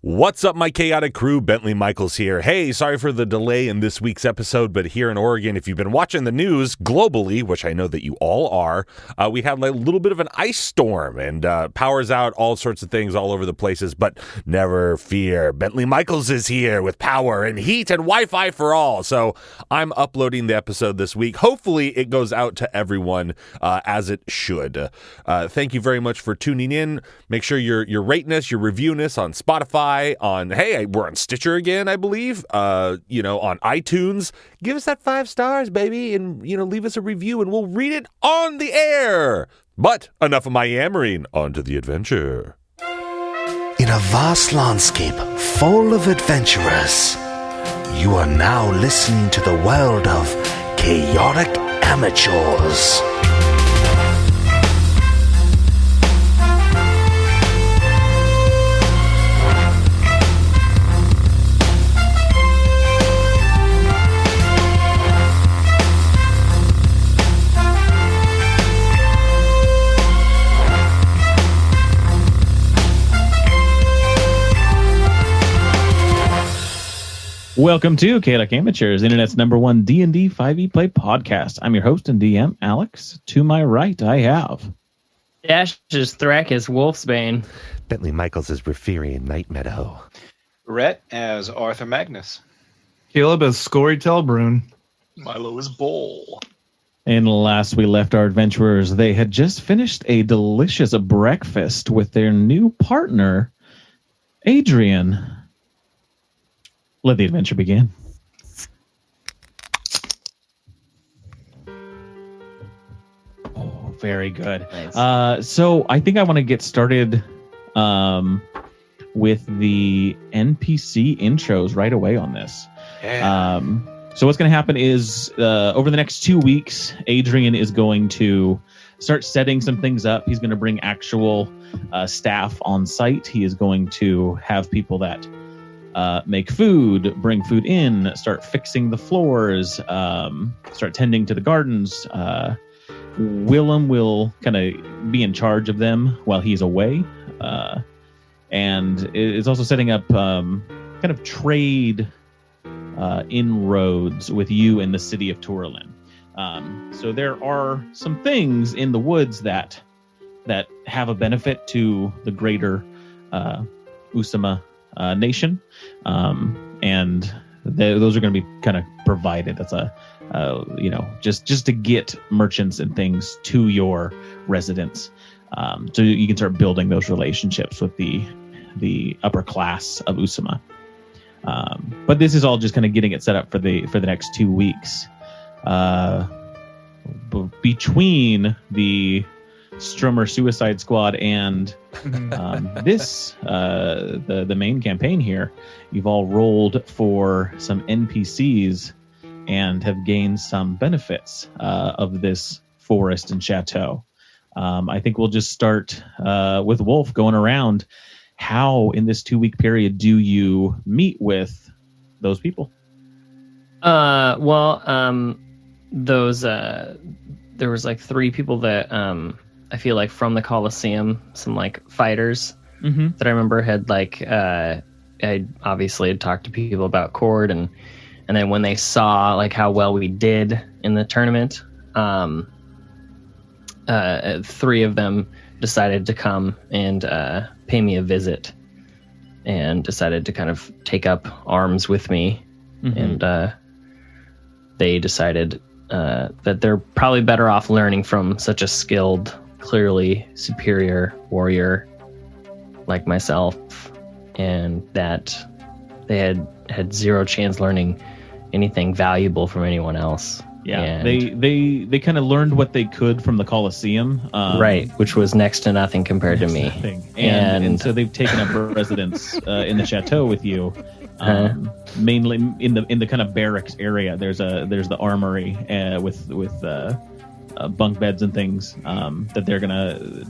What's up, my chaotic crew? Bentley Michaels here. Hey, sorry for the delay in this week's episode, but here in Oregon, if you've been watching the news globally, which I know that you all are, we had a little bit of an ice storm and power's out, all sorts of things all over the places, but never fear. Bentley Michaels is here with power and heat and Wi-Fi for all. So I'm uploading the episode this week. Hopefully it goes out to everyone as it should. Thank you very much for tuning in. Make sure you're rating us, you're reviewing us on Spotify, we're on Stitcher again, I believe, on iTunes. Give us that 5 stars, baby, and, leave us a review and we'll read it on the air. But enough of my yammering, on to the adventure. In a vast landscape full of adventurers, you are now listening to the world of chaotic amateurs. Welcome to Chaotic Amateurs, Internet's #1 D&D 5e Play podcast. I'm your host and DM, Alex. To my right, I have... Dash's Thrak as Wolfsbane. Bentley Michaels as Referian Night Meadow. Rhett as Arthur Magnus. Caleb as Scorytell Brune. Milo as Bull. And last we left our adventurers, they had just finished a delicious breakfast with their new partner, Adrian. Let the adventure begin. Oh, very good. Nice. So I think I want to get started with the NPC intros right away on this. Yeah. So what's going to happen is over the next 2 weeks, Adrian is going to start setting some things up. He's going to bring actual staff on site. He is going to have people that make food, bring food in, start fixing the floors, start tending to the gardens. Willem will kind of be in charge of them while he's away. And is also setting up kind of trade inroads with you in the city of Turlin. So there are some things in the woods that have a benefit to the greater Usama nation, and those are going to be kind of provided. That's just to get merchants and things to your residence, so you can start building those relationships with the upper class of Usama. But this is all just kind of getting it set up for the next 2 weeks. Between the Strummer Suicide Squad and the main campaign here, you've all rolled for some NPCs and have gained some benefits of this forest and chateau. I think we'll just start with Wolf going around. How in this 2 week period do you meet with those people? Those there was 3 people that I feel like from the Coliseum, some fighters that I remember had I obviously had talked to people about Cord, and then when they saw how well we did in the tournament, 3 of them decided to come and pay me a visit, and decided to kind of take up arms with me, and they decided that they're probably better off learning from such a skilled, clearly superior warrior like myself, and that they had zero chance learning anything valuable from anyone else. Yeah, and they kind of learned what they could from the Coliseum, right, which was next to nothing compared to me. Nothing. And so they've taken up residence in the chateau with you, mainly in the kind of barracks area. There's the armory with bunk beds and things that they're gonna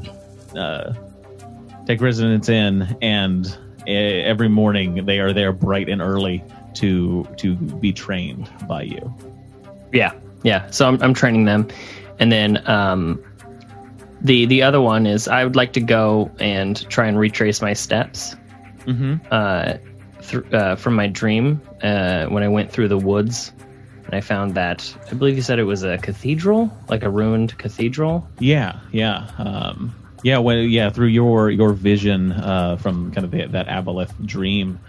take residence in, and every morning they are there bright and early to be trained by you. Yeah. So I'm training them, and then the other one is I would like to go and try and retrace my steps. from my dream when I went through the woods, and I found that I believe you said it was a cathedral, like a ruined cathedral. Yeah. Through your vision from kind of that aboleth dream,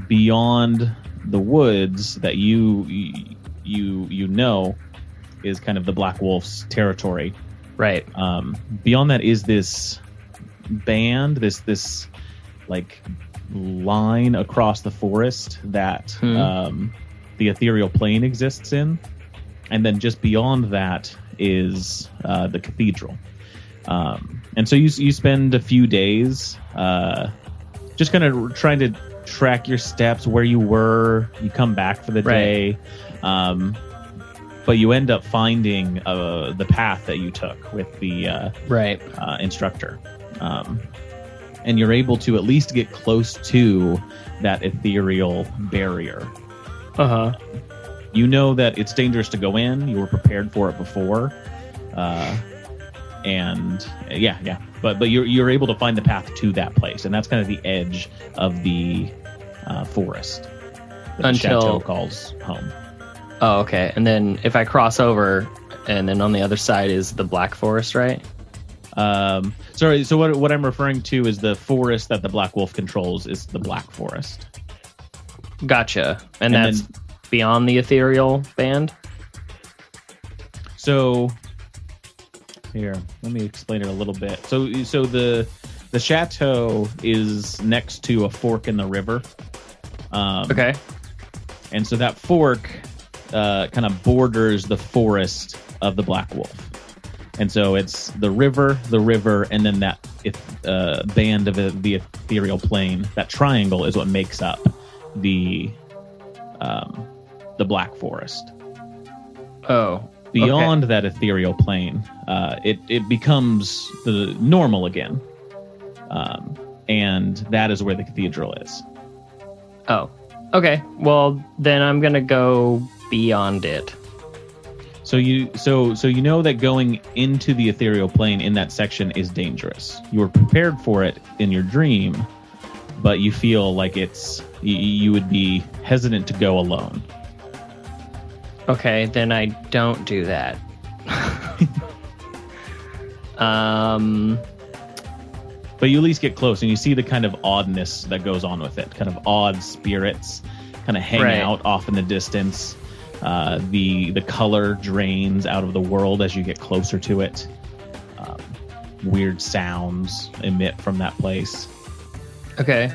beyond the woods that you know is kind of the Black Wolf's territory. Right. Beyond that is this band, this like line across the forest that the ethereal plane exists in, and then just beyond that is the cathedral. And so you spend a few days just kind of trying to track your steps, where you were. You come back for the day, but you end up finding the path that you took with the instructor. And you're able to at least get close to that ethereal barrier. You know that it's dangerous to go in. You were prepared for it before. But you're able to find the path to that place, and that's kind of the edge of the forest that the chateau calls home. Oh, okay. And then if I cross over, and then on the other side is the Black Forest, right? Sorry. So what I'm referring to is the forest that the Black Wolf controls is the Black Forest. Gotcha. And that's then, beyond the ethereal band. So here, let me explain it a little bit. So the chateau is next to a fork in the river. Okay. And so that fork kind of borders the forest of the Black Wolf. And so it's the river, and then that band of the ethereal plane. That triangle is what makes up the Black Forest. Oh. Beyond that ethereal plane, it becomes the normal again. And that is where the cathedral is. Oh. Okay. Well, then I'm going to go beyond it. So you know that going into the ethereal plane in that section is dangerous. You were prepared for it in your dream, but you feel like you would be hesitant to go alone. Okay, then I don't do that. But you at least get close, and you see the kind of oddness that goes on with it. Kind of odd spirits kind of hang out off in the distance. The color drains out of the world as you get closer to it. Weird sounds emit from that place. Okay.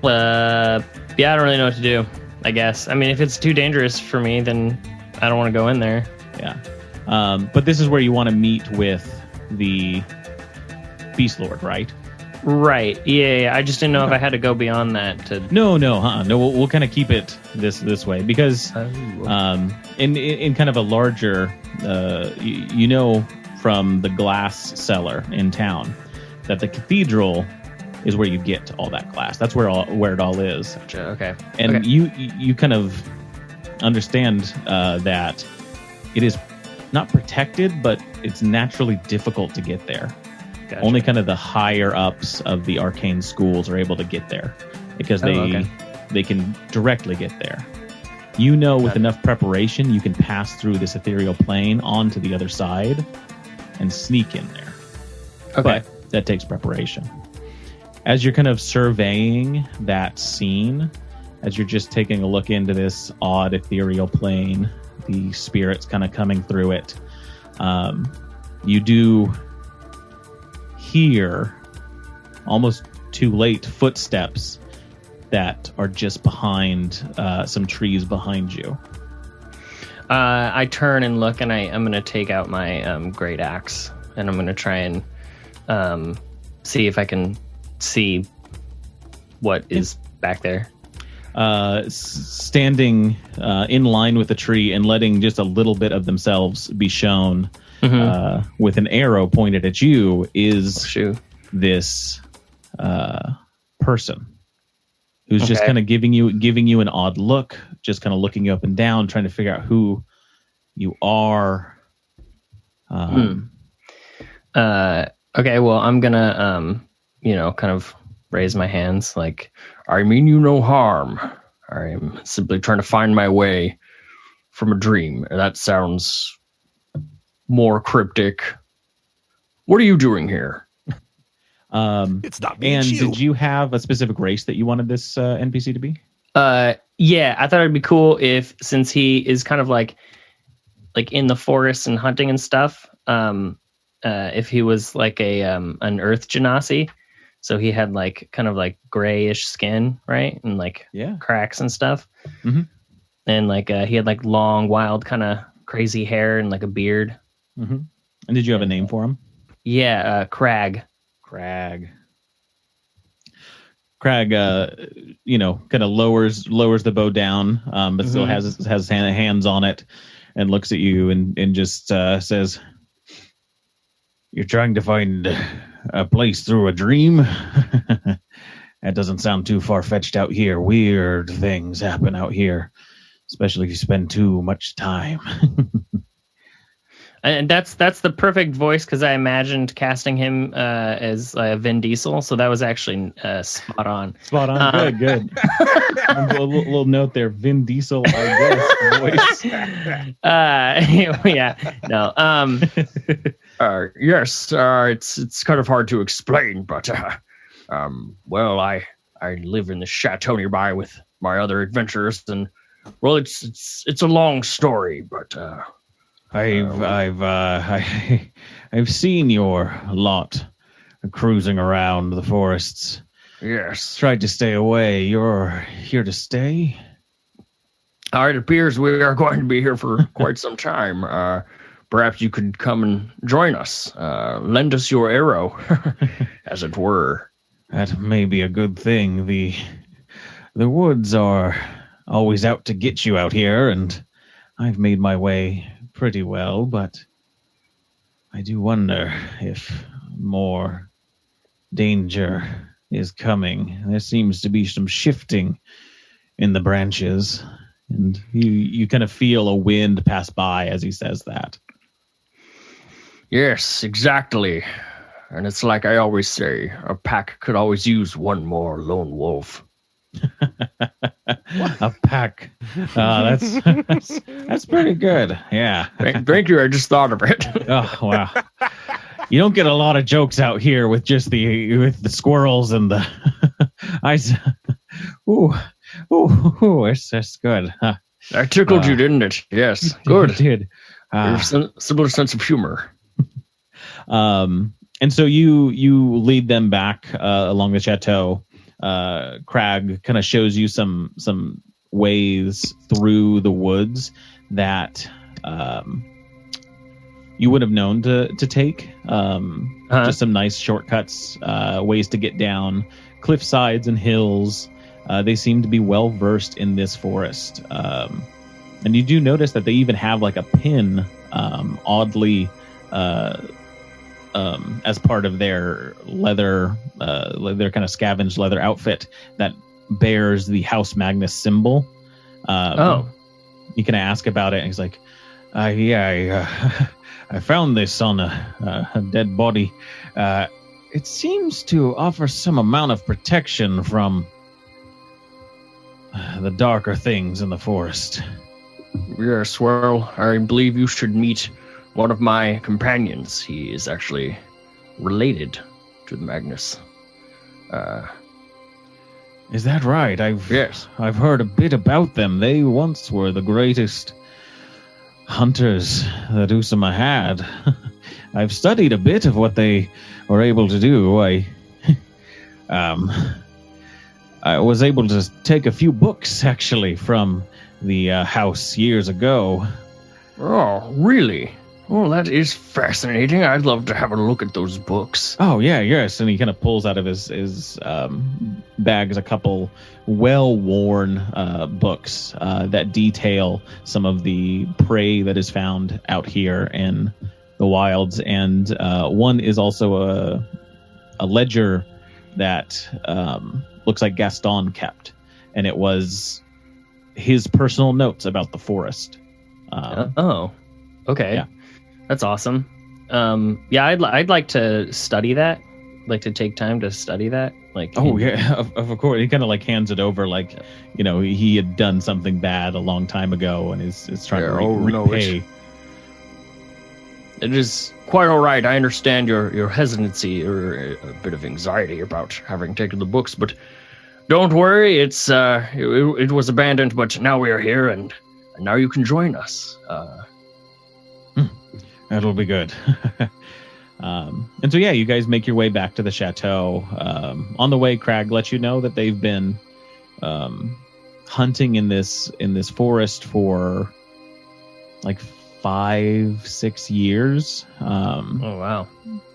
Yeah, I don't really know what to do, I guess. I mean, if it's too dangerous for me, then I don't want to go in there. Yeah. But this is where you want to meet with the Beast Lord, right? Right. Yeah. I just didn't know if I had to go beyond that to. No. We'll kind of keep it this way because in kind of a larger, you know, from the glass cellar in town, that the cathedral is where you get all that glass. That's where it all is. Gotcha. Okay. And you kind of understand that it is not protected, but it's naturally difficult to get there. Gotcha. Only kind of the higher ups of the arcane schools are able to get there because they can directly get there. You know, with enough preparation, you can pass through this ethereal plane onto the other side and sneak in there. Okay. But that takes preparation. As you're kind of surveying that scene, as you're just taking a look into this odd ethereal plane, the spirits kind of coming through it, you do hear, almost too late, footsteps that are just behind some trees behind you. I turn and look, and I'm going to take out my great axe, and I'm going to try and see if I can see what is back there. Standing in line with the tree and letting just a little bit of themselves be shown with an arrow pointed at you is this person who's just kind of giving you an odd look, just kind of looking you up and down, trying to figure out who you are. Okay, well, I'm gonna kind of raise my hands like, I mean you no harm. I am simply trying to find my way from a dream. That sounds more cryptic. What are you doing here? It's not me. And it's you. did you have a specific race that you wanted this NPC to be? Yeah, I thought it'd be cool since he is kind of like in the forest and hunting and stuff, if he was like an earth genasi. So he had like kind of like grayish skin, right? And like cracks and stuff. Mm-hmm. And like he had like long, wild, kind of crazy hair and like a beard. Mm-hmm. And did you have a name for him? Yeah, Crag. Crag, kind of lowers the bow down, but still has hands on it, and looks at you and just says, "You're trying to find a place through a dream? That doesn't sound too far-fetched out here. Weird things happen out here, especially if you spend too much time." And that's the perfect voice because I imagined casting him as Vin Diesel, so that was actually spot on. Spot on. Good. A little note there, Vin Diesel, I guess, voice. Yeah. No. Yes. It's kind of hard to explain, but well, I live in the chateau nearby with my other adventurers, and well, it's a long story, but. I've seen your lot cruising around the forests. Yes. Tried to stay away. You're here to stay? It appears we are going to be here for quite some time. Perhaps you could come and join us. Lend us your arrow, as it were. That may be a good thing. The woods are always out to get you out here, and I've made my way pretty well, but I do wonder if more danger is coming. There seems to be some shifting in the branches, and you kind of feel a wind pass by as he says that. Yes, exactly. And it's like I always say, a pack could always use one more lone wolf. A pack. That's pretty good. Yeah. Thank you. I just thought of it. Oh wow. You don't get a lot of jokes out here with just the squirrels and the ice. That's good. Huh. I tickled you, didn't it? Yes. Good. It did. Similar sense of humor. And so you lead them back along the chateau. Crag kind of shows you some ways through the woods that you would have known to take. Just some nice shortcuts, ways to get down cliff sides and hills. They seem to be well versed in this forest. And you do notice that they even have like a pin, oddly, as part of their leather, their kind of scavenged leather outfit that bears the House Magnus symbol. You can ask about it, and he's like, I found this on a dead body. It seems to offer some amount of protection from the darker things in the forest. Yes, well, I believe you should meet one of my companions. He is actually related to the Magnus. Is that right? Yes. I've heard a bit about them. They once were the greatest hunters that Usama had. I've studied a bit of what they were able to do. I was able to take a few books, actually, from the house years ago. Oh, really? Well, that is fascinating. I'd love to have a look at those books. Oh, yeah, yes. And he kind of pulls out of his bags a couple well-worn books that detail some of the prey that is found out here in the wilds. And one is also a ledger that looks like Gaston kept. And it was his personal notes about the forest. Okay. Yeah. That's awesome. Yeah, I'd like to study that. like to take time to study that? Like, Oh yeah, of course. He kind of like hands it over, like he had done something bad a long time ago and is trying to repay. It is quite all right. I understand your hesitancy or a bit of anxiety about having taken the books, but don't worry. It's it was abandoned, but now we are here, and now you can join us. That'll be good. And so, yeah, you guys make your way back to the chateau. On the way, Crag lets you know that they've been hunting in this forest for like 5-6 years. Oh wow!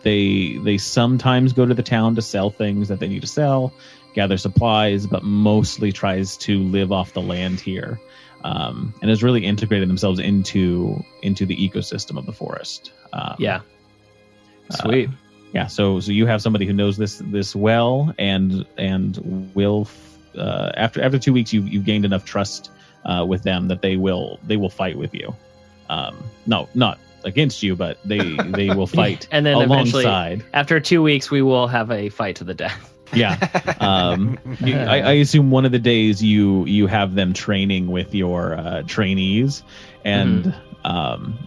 They sometimes go to the town to sell things that they need to sell, gather supplies, but mostly tries to live off the land here. And has really integrated themselves into the ecosystem of the forest. Yeah. Sweet. Yeah. So you have somebody who knows this well, and will after 2 weeks you've gained enough trust with them that they will fight with you. No, not against you, but they will fight and then alongside. Eventually, after 2 weeks, we will have a fight to the death. Yeah. I assume one of the days you have them training with your trainees, and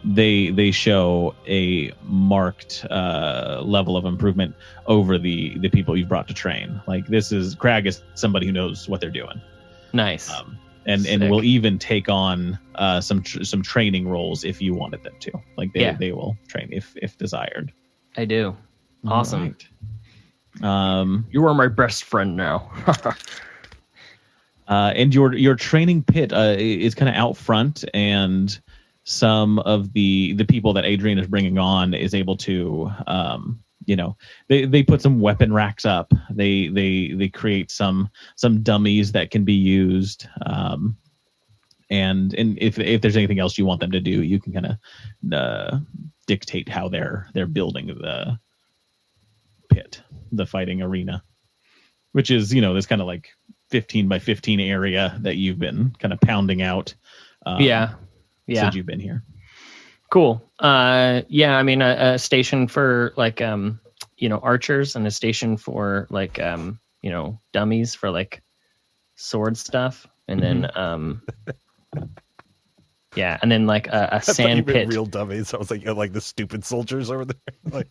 they show a marked level of improvement over the people you've brought to train. Like Crag is somebody who knows what they're doing. Nice. And will even take on some training roles if you wanted them to. Like they will train if desired. I do. Awesome. Right. You are my best friend now. And your training pit is kind of out front, and some of the people that Adrian is bringing on is able to, they put some weapon racks up. They create some dummies that can be used. And if there's anything else you want them to do, you can kind of dictate how they're building the pit, the fighting arena, which is this kind of like 15 by 15 area that you've been kind of pounding out. Since you've been here. Cool. I mean a station for like archers, and a station for like dummies for like sword stuff, and then and then like a sand pit. Real dummies. I was like the stupid soldiers over there. Like.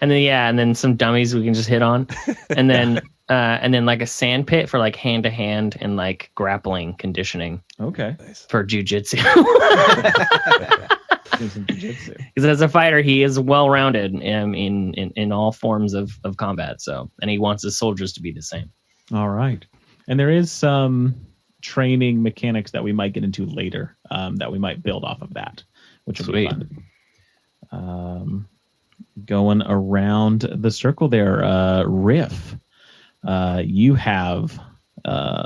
and then some dummies we can just hit on, and then like a sand pit for like hand to hand and like grappling conditioning. Okay. For jujitsu. Because as a fighter, he is well rounded in all forms of combat. So, and he wants his soldiers to be the same. All right. And there is some training mechanics that we might get into later, that we might build off of that, which will be fun. Going around the circle there, Riff, you have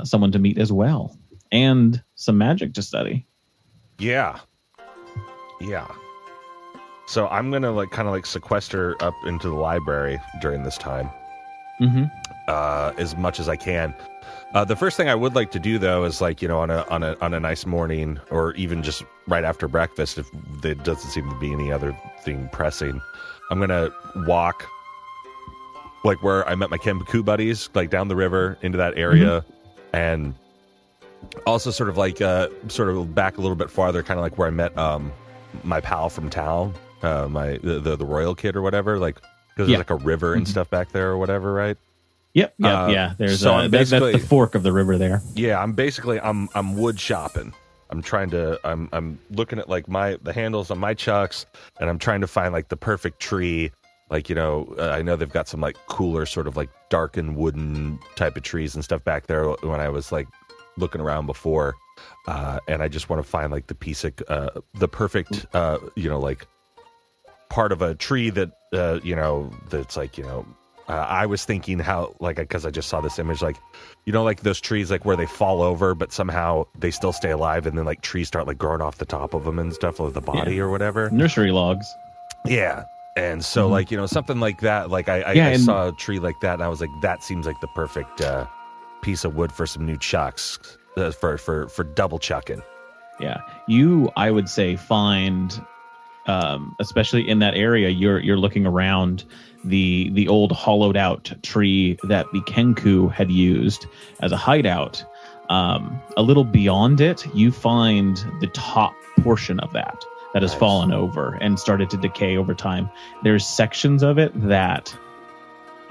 someone to meet as well, and some magic to study. Yeah. So I'm gonna kind of sequester up into the library during this time, as much as I can. The first thing I would like to do, though, is on a nice morning, or even just right after breakfast, if there doesn't seem to be any other thing pressing, I'm gonna walk where I met my Kenpaku buddies, down the river into that area, and also sort of back a little bit farther, kind of where I met my pal from town, the royal kid or whatever, because there's a river and stuff back there or whatever, right? Yep. There's that's the fork of the river there. Yeah, I'm wood shopping. I'm looking at the handles on my chucks, and I'm trying to find the perfect tree. I know they've got some cooler sort of darkened wooden type of trees and stuff back there when I was looking around before, and I just want to find the piece of the perfect part of a tree that that's I was thinking how because I just saw this image those trees where they fall over but somehow they still stay alive, and then trees start growing off the top of them and stuff, the body or whatever, nursery logs. Yeah. And so something like that, I saw a tree like that, and I was that seems like the perfect piece of wood for some new chucks, for double chucking. Yeah, you, I would say, find especially in that area, you're looking around the old hollowed out tree that the Kenku had used as a hideout. A little beyond it, you find the top portion of that has Nice. fallen over and started to decay over time. There's sections of it that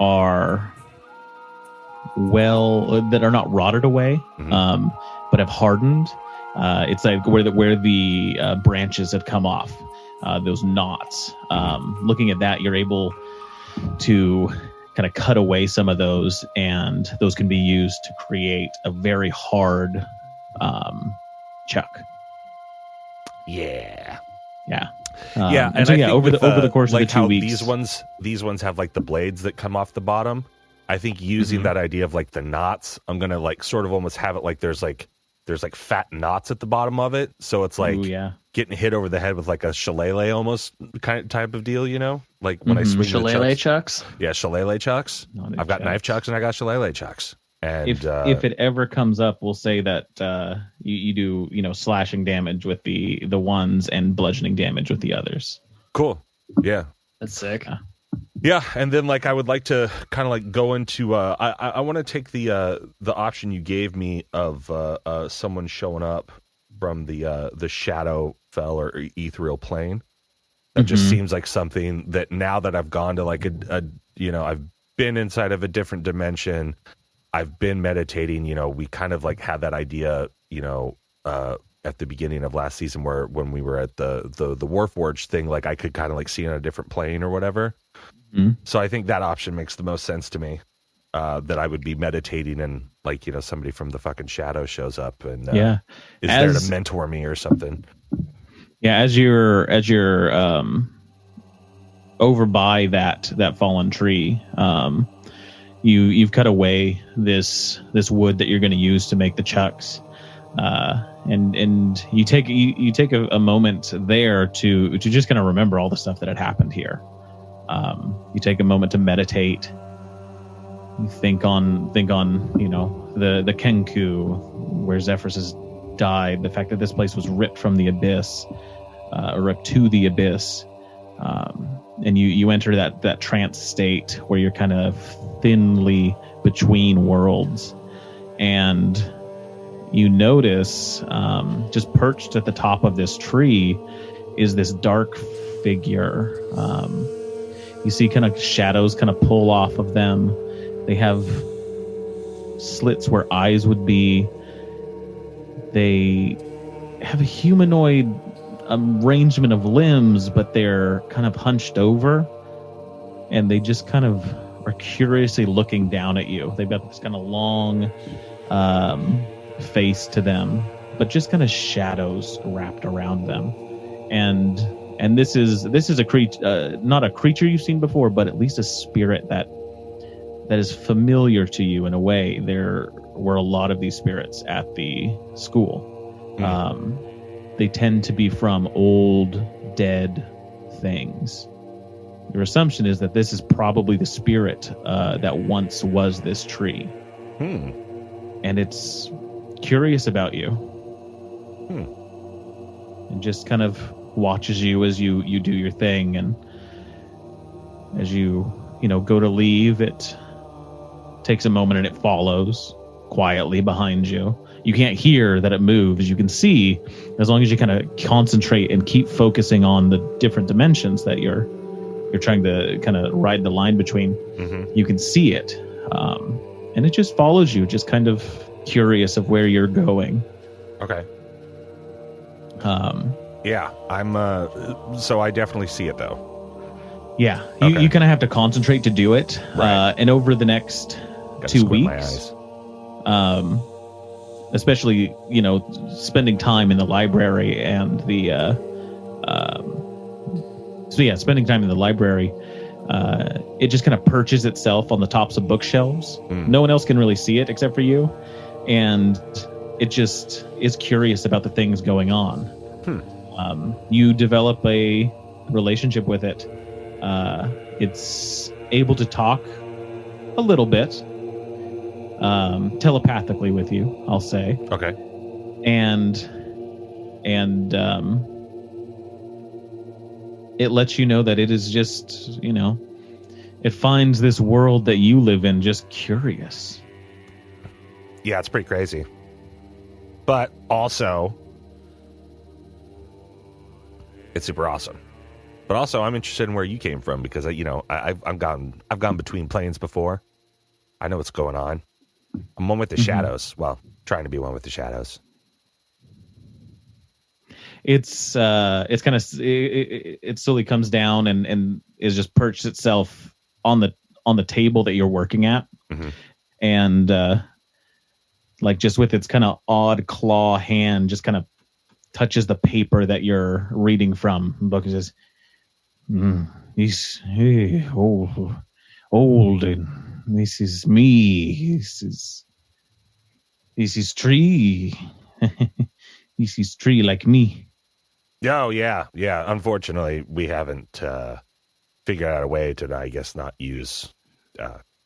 are that are not rotted away, but have hardened. It's like where the branches have come off, those knots. Looking at that, you're able to kind of cut away some of those, and those can be used to create a very hard chuck. Yeah. Yeah. And so I think over with, the course like of the 2 how weeks, these ones have like the blades that come off the bottom. I think using that idea of like the knots, I'm gonna like sort of almost have it like there's like fat knots at the bottom of it, so it's like getting hit over the head with like a shillelagh almost type of deal, you know, like when I swing shillelagh the chucks. Yeah, shillelagh chucks. I've got knife chucks and I got shillelagh chucks. And if it ever comes up, we'll say that you do slashing damage with the ones and bludgeoning damage with the others. Cool. Yeah, that's sick. Yeah, and then like I would like to kind of like go into I want to take the option you gave me of someone showing up from the shadow fell or ethereal plane. That just seems like something that now that I've gone to like a I've been inside of a different dimension. I've been meditating, we kind of like had that idea, at the beginning of last season when we were at the Warforged thing, like I could kind of like see on a different plane or whatever. So I think that option makes the most sense to me, that I would be meditating and like, somebody from the fucking shadow shows up and is there to mentor me or something. Yeah. As you're over by that fallen tree, you've cut away this wood that you're going to use to make the chucks. And you take a moment there to just kind of remember all the stuff that had happened here. You take a moment to meditate. You think on the Kenku, where Zephyrus has died. The fact that this place was ripped from the abyss, or ripped to the abyss, and you enter that trance state where you're kind of thinly between worlds, and you notice just perched at the top of this tree is this dark figure. You see kind of shadows kind of pull off of them. They have slits where eyes would be. They have a humanoid arrangement of limbs, but they're kind of hunched over, and they just kind of are curiously looking down at you. They've got this kind of long face to them, but just kind of shadows wrapped around them. And this is a creature, not a creature you've seen before, but at least a spirit that is familiar to you in a way. There were a lot of these spirits at the school. They tend to be from old, dead things. Your assumption is that this is probably the spirit that once was this tree. And it's curious about you. And just kind of watches you as you do your thing, and as you go to leave, it takes a moment and it follows quietly behind you. You can't hear that it moves. You can see, as long as you kind of concentrate and keep focusing on the different dimensions that you're trying to kind of ride the line between, you can see it. And it just follows you, just kind of curious of where you're going. Okay. Yeah, I'm so I definitely see it though. Yeah, you kind of have to concentrate to do it. Right. And over the next Gotta 2 squint my weeks, eyes. especially spending time in the library and the spending time in the library, it just kind of perches itself on the tops of bookshelves. No one else can really see it except for you, and it just is curious about the things going on. You develop a relationship with it. It's able to talk a little bit, telepathically with you, I'll say. Okay. it lets you know that it is just, it finds this world that you live in just curious. Yeah, it's pretty crazy. But also, it's super awesome. But also, I'm interested in where you came from because I've gone between planes before. I know what's going on. I'm one with the shadows. Well, trying to be one with the shadows. It's kind of it slowly comes down and is just perched itself on the table that you're working at, and like just with its kind of odd claw hand, just kind of touches the paper that you're reading from. The book says, "He's old, and this is me. This is tree. This is tree like me." Oh, yeah. Unfortunately, we haven't figured out a way to, I guess, not use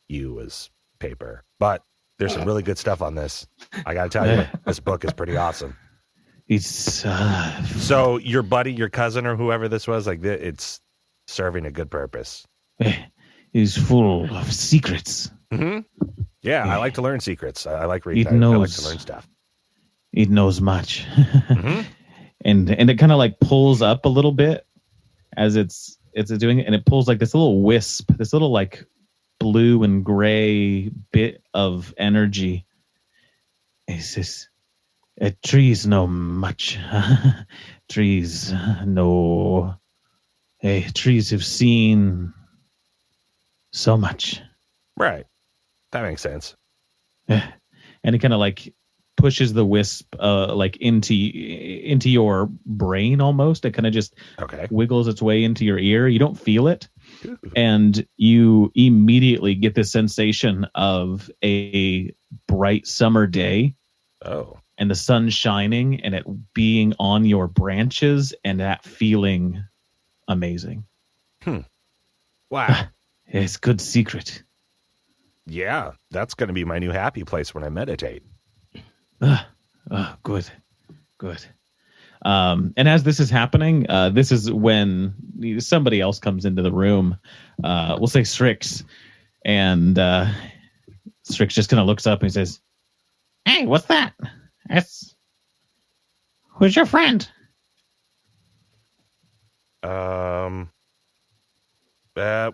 you as paper. But there's some really good stuff on this. I got to tell you, this book is pretty awesome. It's so your buddy, your cousin, or whoever this was, like it's serving a good purpose. Is full of secrets. Yeah, I like to learn secrets. I like reading. It knows, I like to learn stuff. It knows much. And it kind of like pulls up a little bit as it's doing it, and it pulls like this little wisp, this little like blue and gray bit of energy. It says, trees know much. Trees know. Trees have seen so much. Right. That makes sense. And it kind of like pushes the wisp like into your brain almost. It kind of just wiggles its way into your ear. You don't feel it. Ooh. And you immediately get this sensation of a bright summer day. Oh. And the sun shining and it being on your branches and that feeling amazing. Wow. It's a good secret. Yeah, that's going to be my new happy place when I meditate. Good. And as this is happening, this is when somebody else comes into the room. We'll say Strix. And Strix just kind of looks up and he says, "Hey, what's that? Who's your friend?"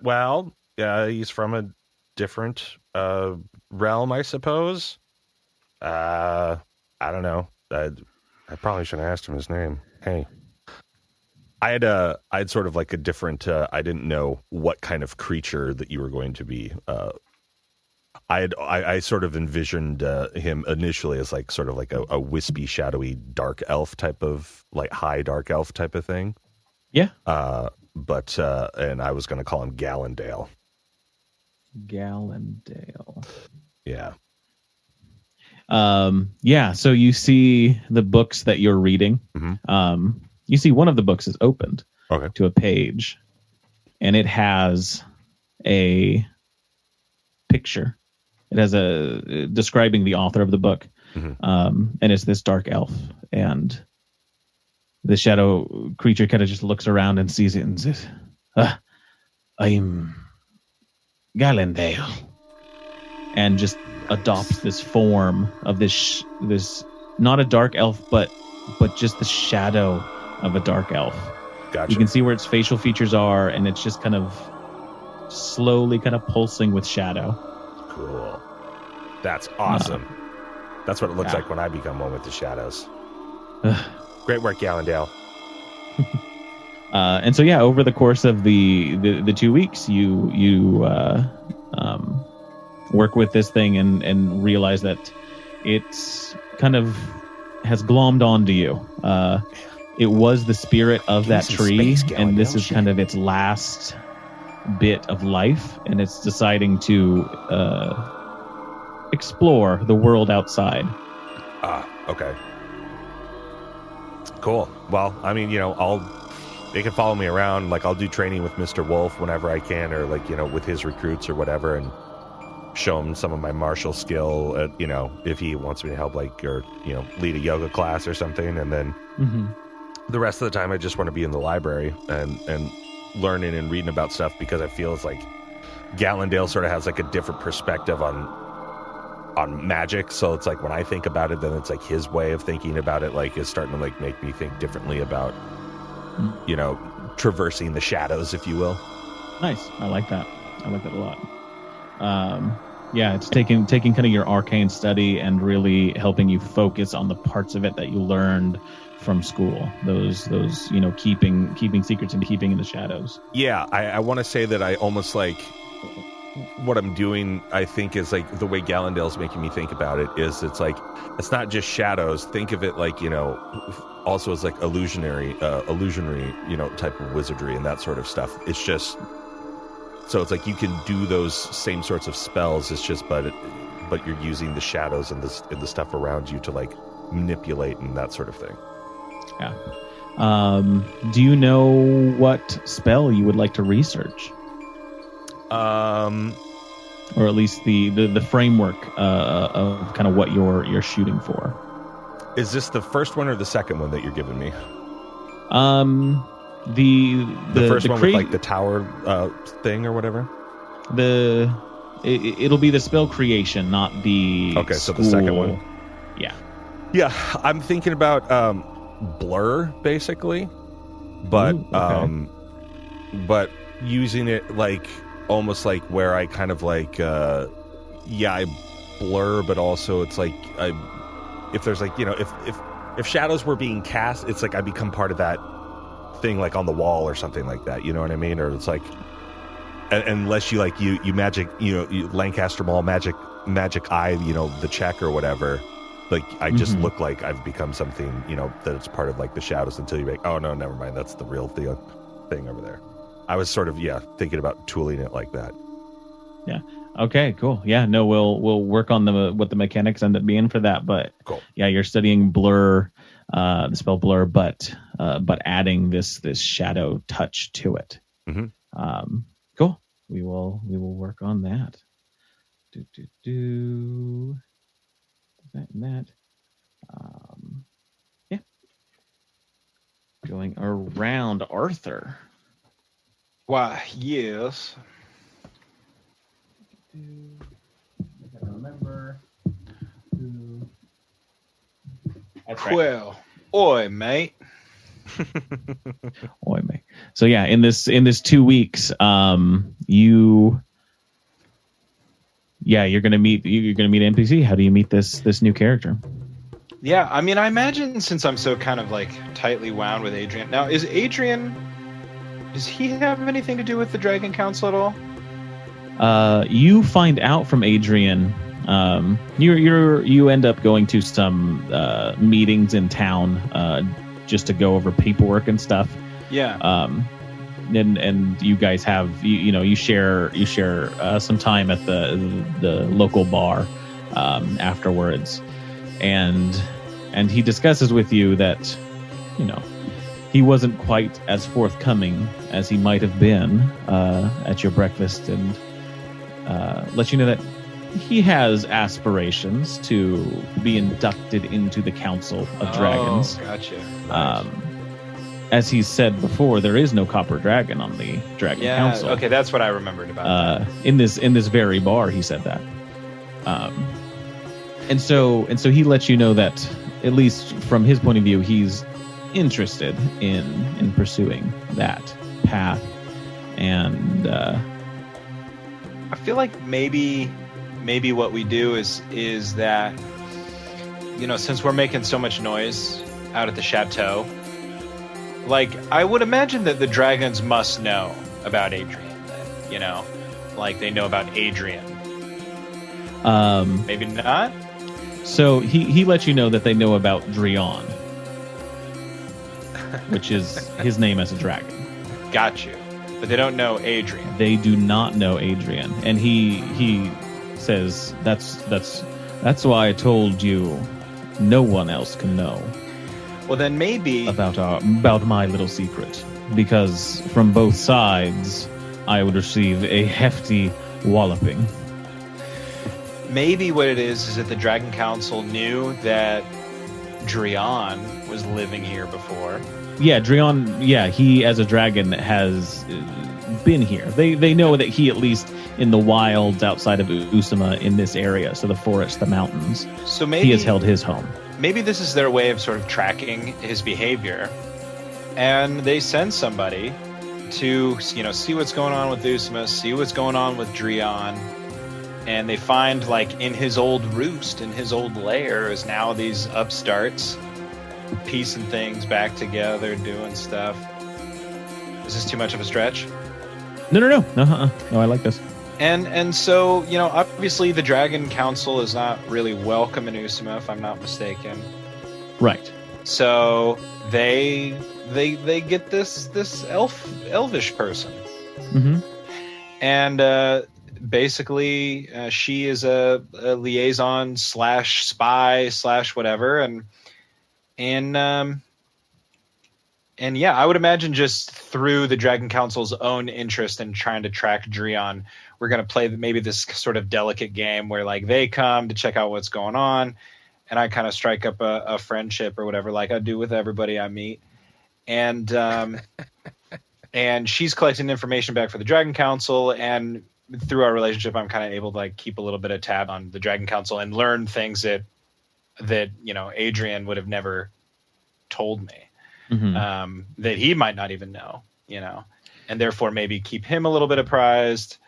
Well, he's from a different realm, I suppose. I don't know. I probably should have asked him his name. Hey, I had sort of like a different. I didn't know what kind of creature that you were going to be. I sort of envisioned him initially as like sort of like a wispy, shadowy, dark elf type of like high dark elf type of thing. Yeah. But and I was going to call him Gallendale. Gallendale. Yeah. Yeah. So you see the books that you're reading. You see one of the books is opened to a page, and it has a picture. It has a describing the author of the book, and it's this dark elf, and the shadow creature kind of just looks around and sees it and says, "I'm Gallendale," and just adopts this form of this not a dark elf, but just the shadow of a dark elf. Gotcha. You can see where its facial features are, and it's just kind of slowly kind of pulsing with shadow. Cool. That's awesome. That's what it looks like when I become one with the shadows. Great work, Gallendale. And so, yeah, over the course of the 2 weeks, you work with this thing and realize that it's kind of has glommed onto you. It was the spirit of that tree, and this is kind of its last bit of life, and it's deciding to explore the world outside. Okay. Cool. Well, I mean, they can follow me around. Like, I'll do training with Mr. Wolf whenever I can, or like, with his recruits or whatever, and show him some of my martial skill, if he wants me to help, like, or, lead a yoga class or something. And then the rest of the time, I just want to be in the library and learning and reading about stuff because I feel it's like Gallendale sort of has like a different perspective on magic. So it's like when I think about it, then it's like his way of thinking about it like is starting to like make me think differently about, you know, traversing the shadows, if you will. Nice. I like that. I like that a lot. Yeah, it's taking kind of your arcane study and really helping you focus on the parts of it that you learned from school. Those you know, keeping secrets and keeping in the shadows. Yeah, I want to say that I almost like what I'm doing, I think, is like the way Gallendale's making me think about it is it's like it's not just shadows. Think of it like, you know, also as like illusionary, you know, type of wizardry and that sort of stuff. It's just so it's like you can do those same sorts of spells. It's just but you're using the shadows and the stuff around you to like manipulate and that sort of thing. Yeah. Do you know what spell you would like to research? Or at least the framework of kind of what you're shooting for. Is this the first one or the second one that you're giving me? The first one with like the tower thing or whatever. It'll be the spell creation, not the okay. So the second one. Yeah. I'm thinking about blur basically, but Ooh, okay. But using it like almost like where I kind of like I blur, but also it's like if there's like, you know, if shadows were being cast, it's like I become part of that thing like on the wall or something like that, you know what I mean? Or it's like unless you like you magic, you know, you Lancaster Mall magic eye, you know, the check or whatever, like I just look like I've become something, you know, that it's part of like the shadows until you make, oh no, never mind, that's the real thing over there. I was sort of thinking about tooling it like that. Yeah. Okay, cool. Yeah, no, we'll work on what the mechanics end up being for that, but cool. Yeah, you're studying blur, the spell blur, but adding this shadow touch to it. Mm-hmm. Cool. We will work on that. That and that. Yeah. Going around Arthur. Why, yes. I gotta remember who. That's right. Well, oi, mate. Oi, mate. So yeah, in this 2 weeks, you're gonna meet NPC. How do you meet this new character? Yeah, I mean, I imagine since I'm so kind of like tightly wound with Adrian. Now, does he have anything to do with the Dragon Council at all? You find out from Adrian. You end up going to some meetings in town just to go over paperwork and stuff. Yeah. And you guys have you share some time at the local bar afterwards, and he discusses with you that he wasn't quite as forthcoming as he might have been at your breakfast, and let you know that he has aspirations to be inducted into the Council of Dragons. Oh, gotcha. Nice. As he said before, there is no copper dragon on the Dragon Council. Okay, that's what I remembered about that. In this very bar, he said that. And so he lets you know that, at least from his point of view, he's interested in pursuing that path. And I feel like maybe what we do is that, since we're making so much noise out at the chateau, like, I would imagine that the dragons must know about Adrian, like they know about Adrian. Maybe not. So he lets you know that they know about Drion, which is his name as a dragon. Got you. But they don't know Adrian. They do not know Adrian, and he says that's why I told you no one else can know. Well, then maybe about my little secret, because from both sides I would receive a hefty walloping. Maybe what it is that the Dragon Council knew that Drion was living here before, Yeah, Dreon, he as a dragon has been here. They know that he, at least in the wilds outside of Usama in this area, so the forest, the mountains, So maybe he has held his home. maybe this is their way of sort of tracking his behavior, and they send somebody to see what's going on with Usama, see what's going on with Dreon, and they find like in his old roost, in his old lair, is now these upstarts piecing things back together, doing stuff. Is this too much of a stretch? No, I like this. And so, obviously the Dragon Council is not really welcome in Usama, if I'm not mistaken. Right. So they get this elvish person. Mm-hmm. And basically she is a liaison / spy / whatever, and yeah, I would imagine just through the Dragon Council's own interest in trying to track Dreon, we're going to play maybe this sort of delicate game where like they come to check out what's going on, and I kind of strike up a friendship or whatever, like I do with everybody I meet. And and she's collecting information back for the Dragon Council, and through our relationship, I'm kind of able to like keep a little bit of tab on the Dragon Council and learn things that Adrian would have never told me. Mm-hmm. That he might not even know, and therefore maybe keep him a little bit apprised.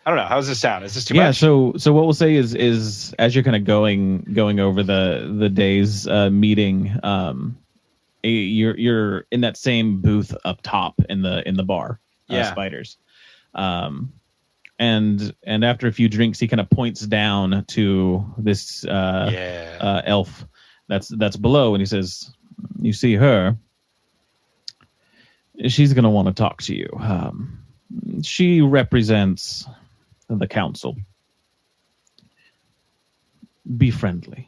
I don't know. How does this sound? Is this too much? So what we'll say is as you're kind of going over the day's meeting, you're in that same booth up top in the bar, Spiders, and after a few drinks, he kind of points down to this elf that's below, and he says, "You see her? She's going to want to talk to you. She represents the council. Be friendly.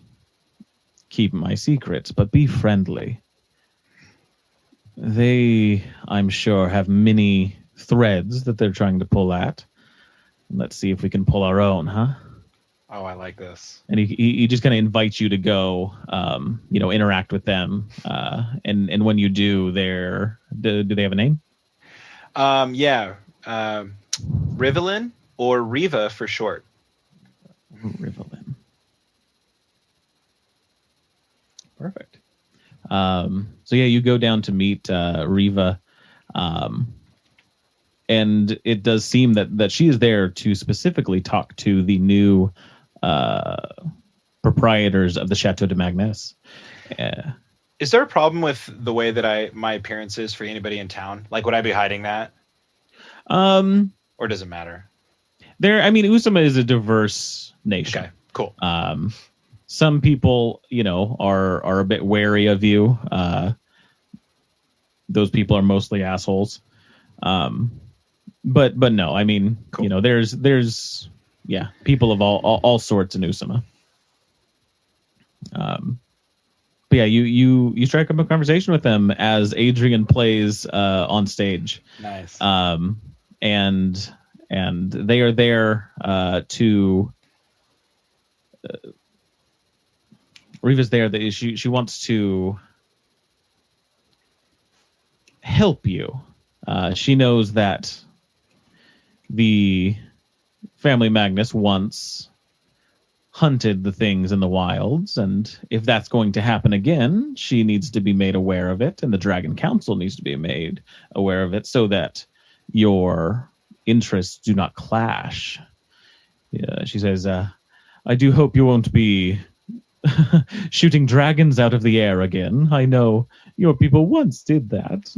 Keep my secrets, but be friendly. They, I'm sure, have many threads that they're trying to pull at. Let's see if we can pull our own, huh?" Oh, I like this. And he just kind of invites you to go, interact with them. And when you do, do they have a name? Rivelin, or Riva for short. Rivelin. Perfect. So you go down to meet Riva, and it does seem that she is there to specifically talk to the new proprietors of the Chateau de Magnus. Is there a problem with the way that my appearance is for anybody in town? Like, would I be hiding that? Or does it matter? Usama is a diverse nation. Okay, cool. Some people, are a bit wary of you. Those people are mostly assholes. But no, cool. There's people of all sorts in Usama. But yeah, you strike up a conversation with them as Adrian plays on stage. Nice. And they are there to. Riva's there. That she wants to help you. She knows that the family Magnus once hunted the things in the wilds, and if that's going to happen again, she needs to be made aware of it, and the Dragon Council needs to be made aware of it, so that your interests do not clash. She says, I do hope you won't be shooting dragons out of the air again. I know your people once did that.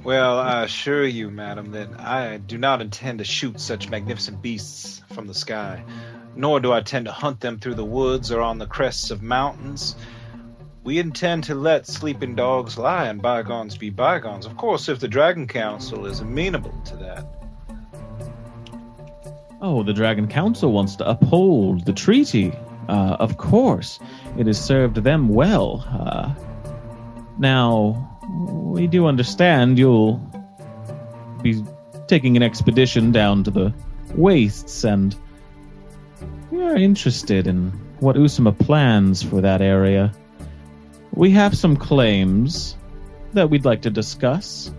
Well, I assure you, madam, that I do not intend to shoot such magnificent beasts from the sky, nor do I intend to hunt them through the woods or on the crests of mountains. We intend to let sleeping dogs lie and bygones be bygones. Of course, if the Dragon Council is amenable to that. Oh, the Dragon Council wants to uphold the treaty. Of course. It has served them well. Now, we do understand you'll be taking an expedition down to the wastes, and we are interested in what Usama plans for that area. we have some claims that we'd like to discuss.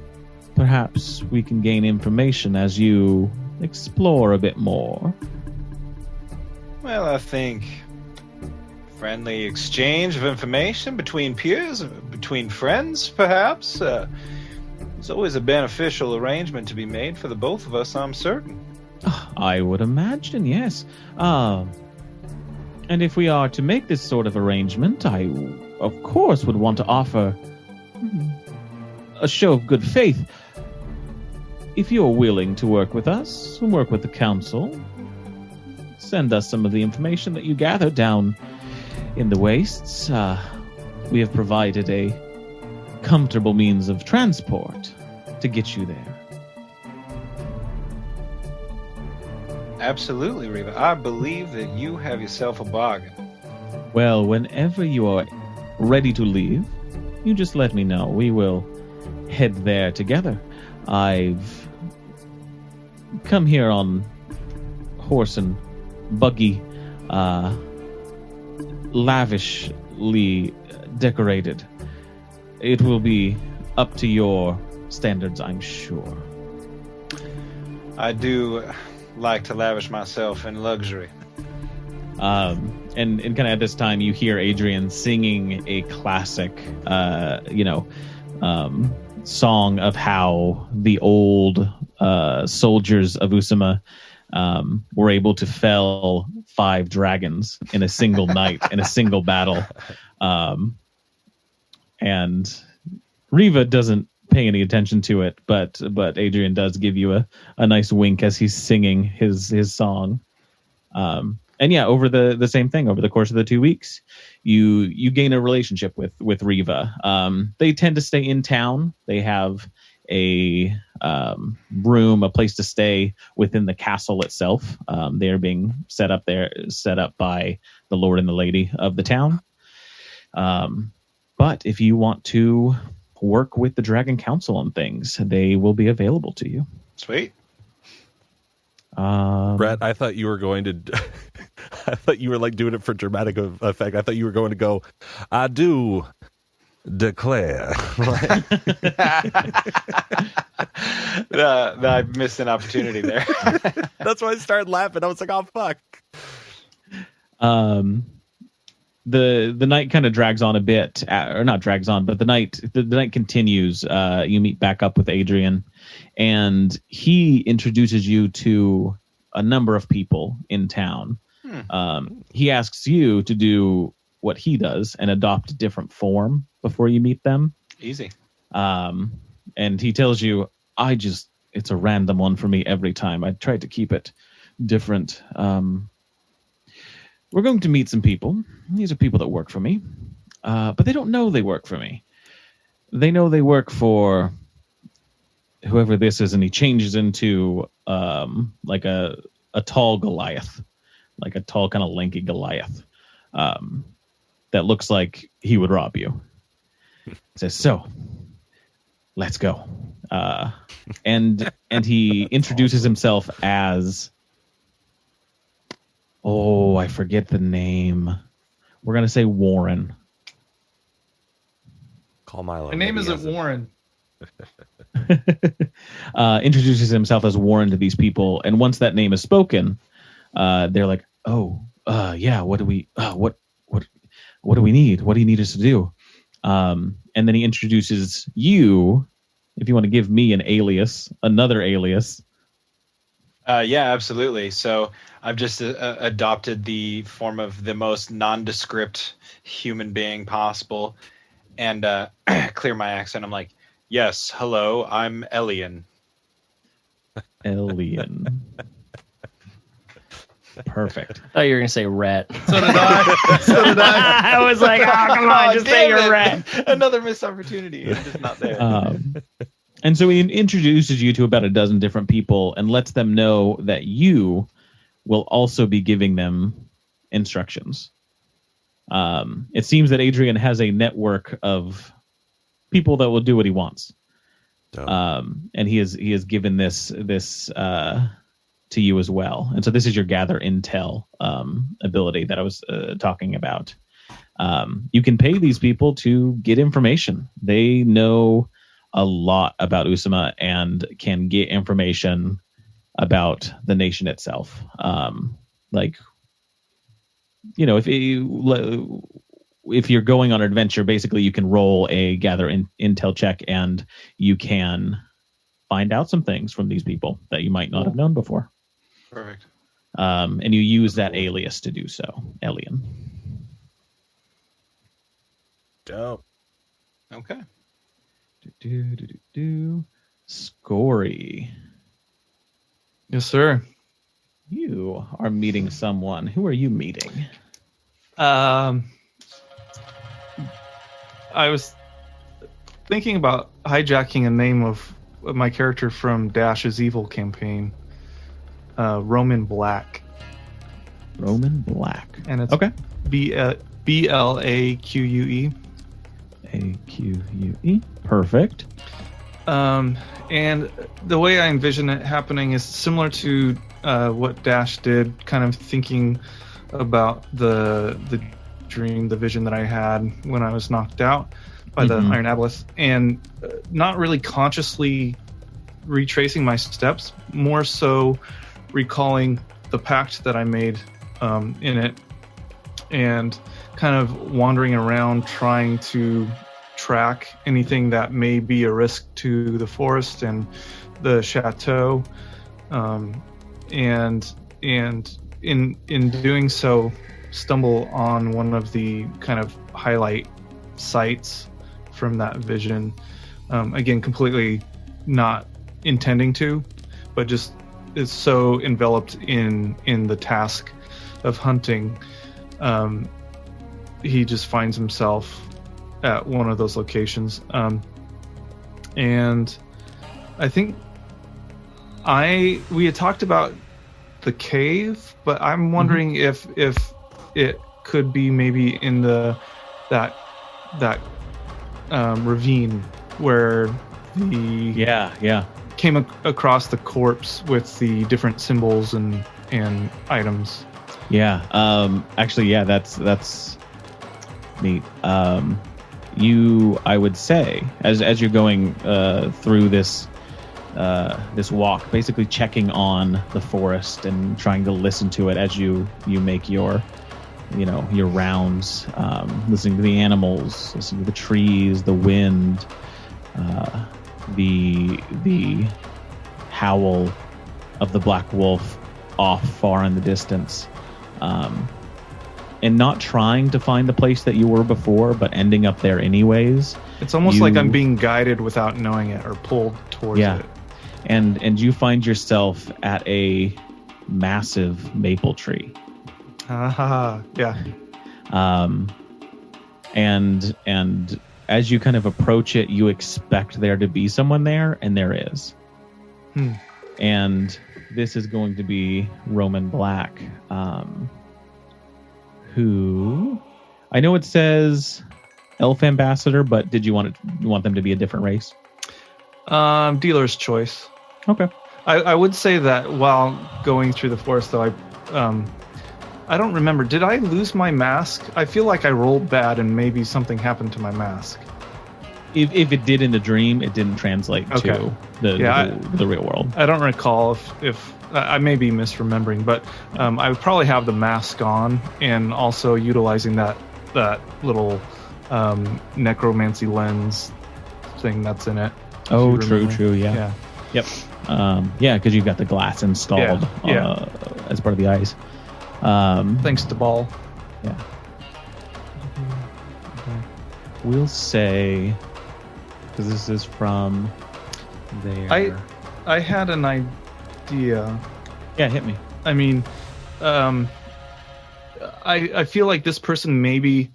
Perhaps we can gain information as you explore a bit more. Well, I think friendly exchange of information between peers, between friends, perhaps. It's always a beneficial arrangement to be made for the both of us, I'm certain. I would imagine, yes. And if we are to make this sort of arrangement, I, of course, would want to offer a show of good faith. If you're willing to work with us, and work with the council, send us some of the information that you gather down in the wastes. We have provided a comfortable means of transport to get you there. Absolutely, Reva. I believe that you have yourself a bargain. Well, whenever you are ready to leave, you just let me know. We will head there together. I've come here on horse and buggy, lavishly decorated. It will be up to your standards, I'm sure. I do like to lavish myself in luxury. And kind of at this time, you hear Adrian singing a classic, song of how the old soldiers of Usama were able to fell 5 dragons in a single night, in a single battle. And Riva doesn't pay any attention to it, but Adrian does give you a nice wink as he's singing his song. And yeah, over the same thing, over the course of the 2 weeks, you gain a relationship with Riva. They tend to stay in town. They have a room, a place to stay within the castle itself. They are being set up by the Lord and the Lady of the town. But if you want to work with the Dragon Council on things, they will be available to you. Sweet. Brett, I thought you were going to. I thought you were like doing it for dramatic effect. I thought you were going to go, I do declare. I missed an opportunity there. That's why I started laughing. I was like, oh, fuck. The night kind of drags on a bit, or not drags on, but the night continues. You meet back up with Adrian, and he introduces you to a number of people in town. He asks you to do what he does and adopt a different form before you meet them. Easy. And he tells you, it's a random one for me every time. I tried to keep it different. We're going to meet some people. These are people that work for me. But they don't know they work for me. They know they work for whoever this is, and he changes into like a tall Goliath. Like a tall, kind of lanky Goliath that looks like he would rob you. He says, so, let's go. And he introduces himself as... Oh, I forget the name. We're going to say Warren. Call Milo. My name isn't Warren. Introduces himself as Warren to these people. And once that name is spoken, they're like, yeah, what do we need? What do you need us to do? And then he introduces you, if you want to give me an alias, another alias. Yeah, absolutely. So I've just adopted the form of the most nondescript human being possible and clear my accent. I'm like, yes, hello, I'm Elian. Elian. Perfect. Oh, you were going to say rat. So did I. I was like, oh, come on, just say you're rat. Another missed opportunity. I'm just not there. And so he introduces you to about a dozen different people and lets them know that you will also be giving them instructions. It seems that Adrian has a network of people that will do what he wants. And he has given this to you as well. And so this is your gather intel ability that I was talking about. You can pay these people to get information. They know a lot about Usama and can get information about the nation itself. Like, you know, if you're going on an adventure, basically you can roll a gather intel check and you can find out some things from these people that you might not have known before. Perfect. And you use that alias to do so, Elian. Dope. Okay. Scory. Yes, sir. You are meeting someone. Who are you meeting? I was thinking about hijacking a name of my character from Dash's Evil campaign, Roman Black. Roman Black. And it's okay. BLAQUE. AQUE. Perfect. And the way I envision it happening is similar to what Dash did, kind of thinking about the dream, the vision that I had when I was knocked out by the Iron Aboleth, and not really consciously retracing my steps, more so recalling the pact that I made in it, and kind of wandering around trying to track anything that may be a risk to the forest and the chateau, and in doing so stumble on one of the kind of highlight sites from that vision, again completely not intending to, but just is so enveloped in the task of hunting, he just finds himself at one of those locations. And I think we had talked about the cave, but I'm wondering if it could be maybe in that ravine where the came across the corpse with the different symbols and items. Actually, that's neat. I would say, as you're going through this walk, basically checking on the forest and trying to listen to it as you make your rounds, listening to the animals, listening to the trees, the wind, the howl of the black wolf off far in the distance, and not trying to find the place that you were before, but ending up there anyways. It's almost like I'm being guided without knowing it, or pulled towards it. And you find yourself at a massive maple tree. And as you kind of approach it, you expect there to be someone there, and there is. And this is going to be Roman Black, who I know it says Elf Ambassador, but did you want them to be a different race? Dealer's choice. Okay. I would say that while going through the forest, though, I don't remember. Did I lose my mask? I feel like I rolled bad and maybe something happened to my mask. If it did in the dream, it didn't translate to the real world. I don't recall if I may be misremembering, but I would probably have the mask on and also utilizing that little necromancy lens thing that's in it. Oh, true. Yeah. Yep. Because you've got the glass installed as part of the eyes. Thanks to Ball. Yeah. We'll say, because this is from there. I had an idea. Yeah, hit me. I mean, I feel like this person maybe,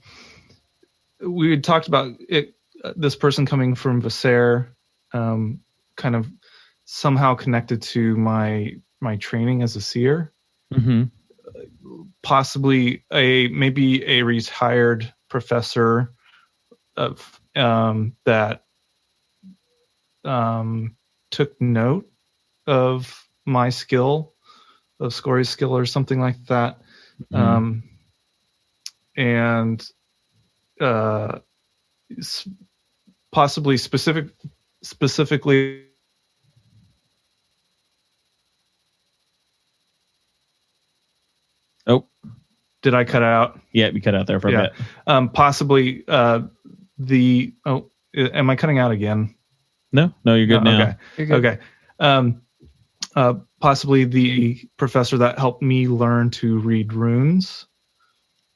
we had talked about it. This person coming from Vassar, kind of somehow connected to my training as a seer. Possibly maybe a retired professor of that took note of my skill, of Scory's skill or something like that. And possibly specifically. Oh, did I cut out? yeah, we cut out there for a bit. Possibly am I cutting out again? No, you're good now. Okay. You're good. Okay. Possibly the professor that helped me learn to read runes.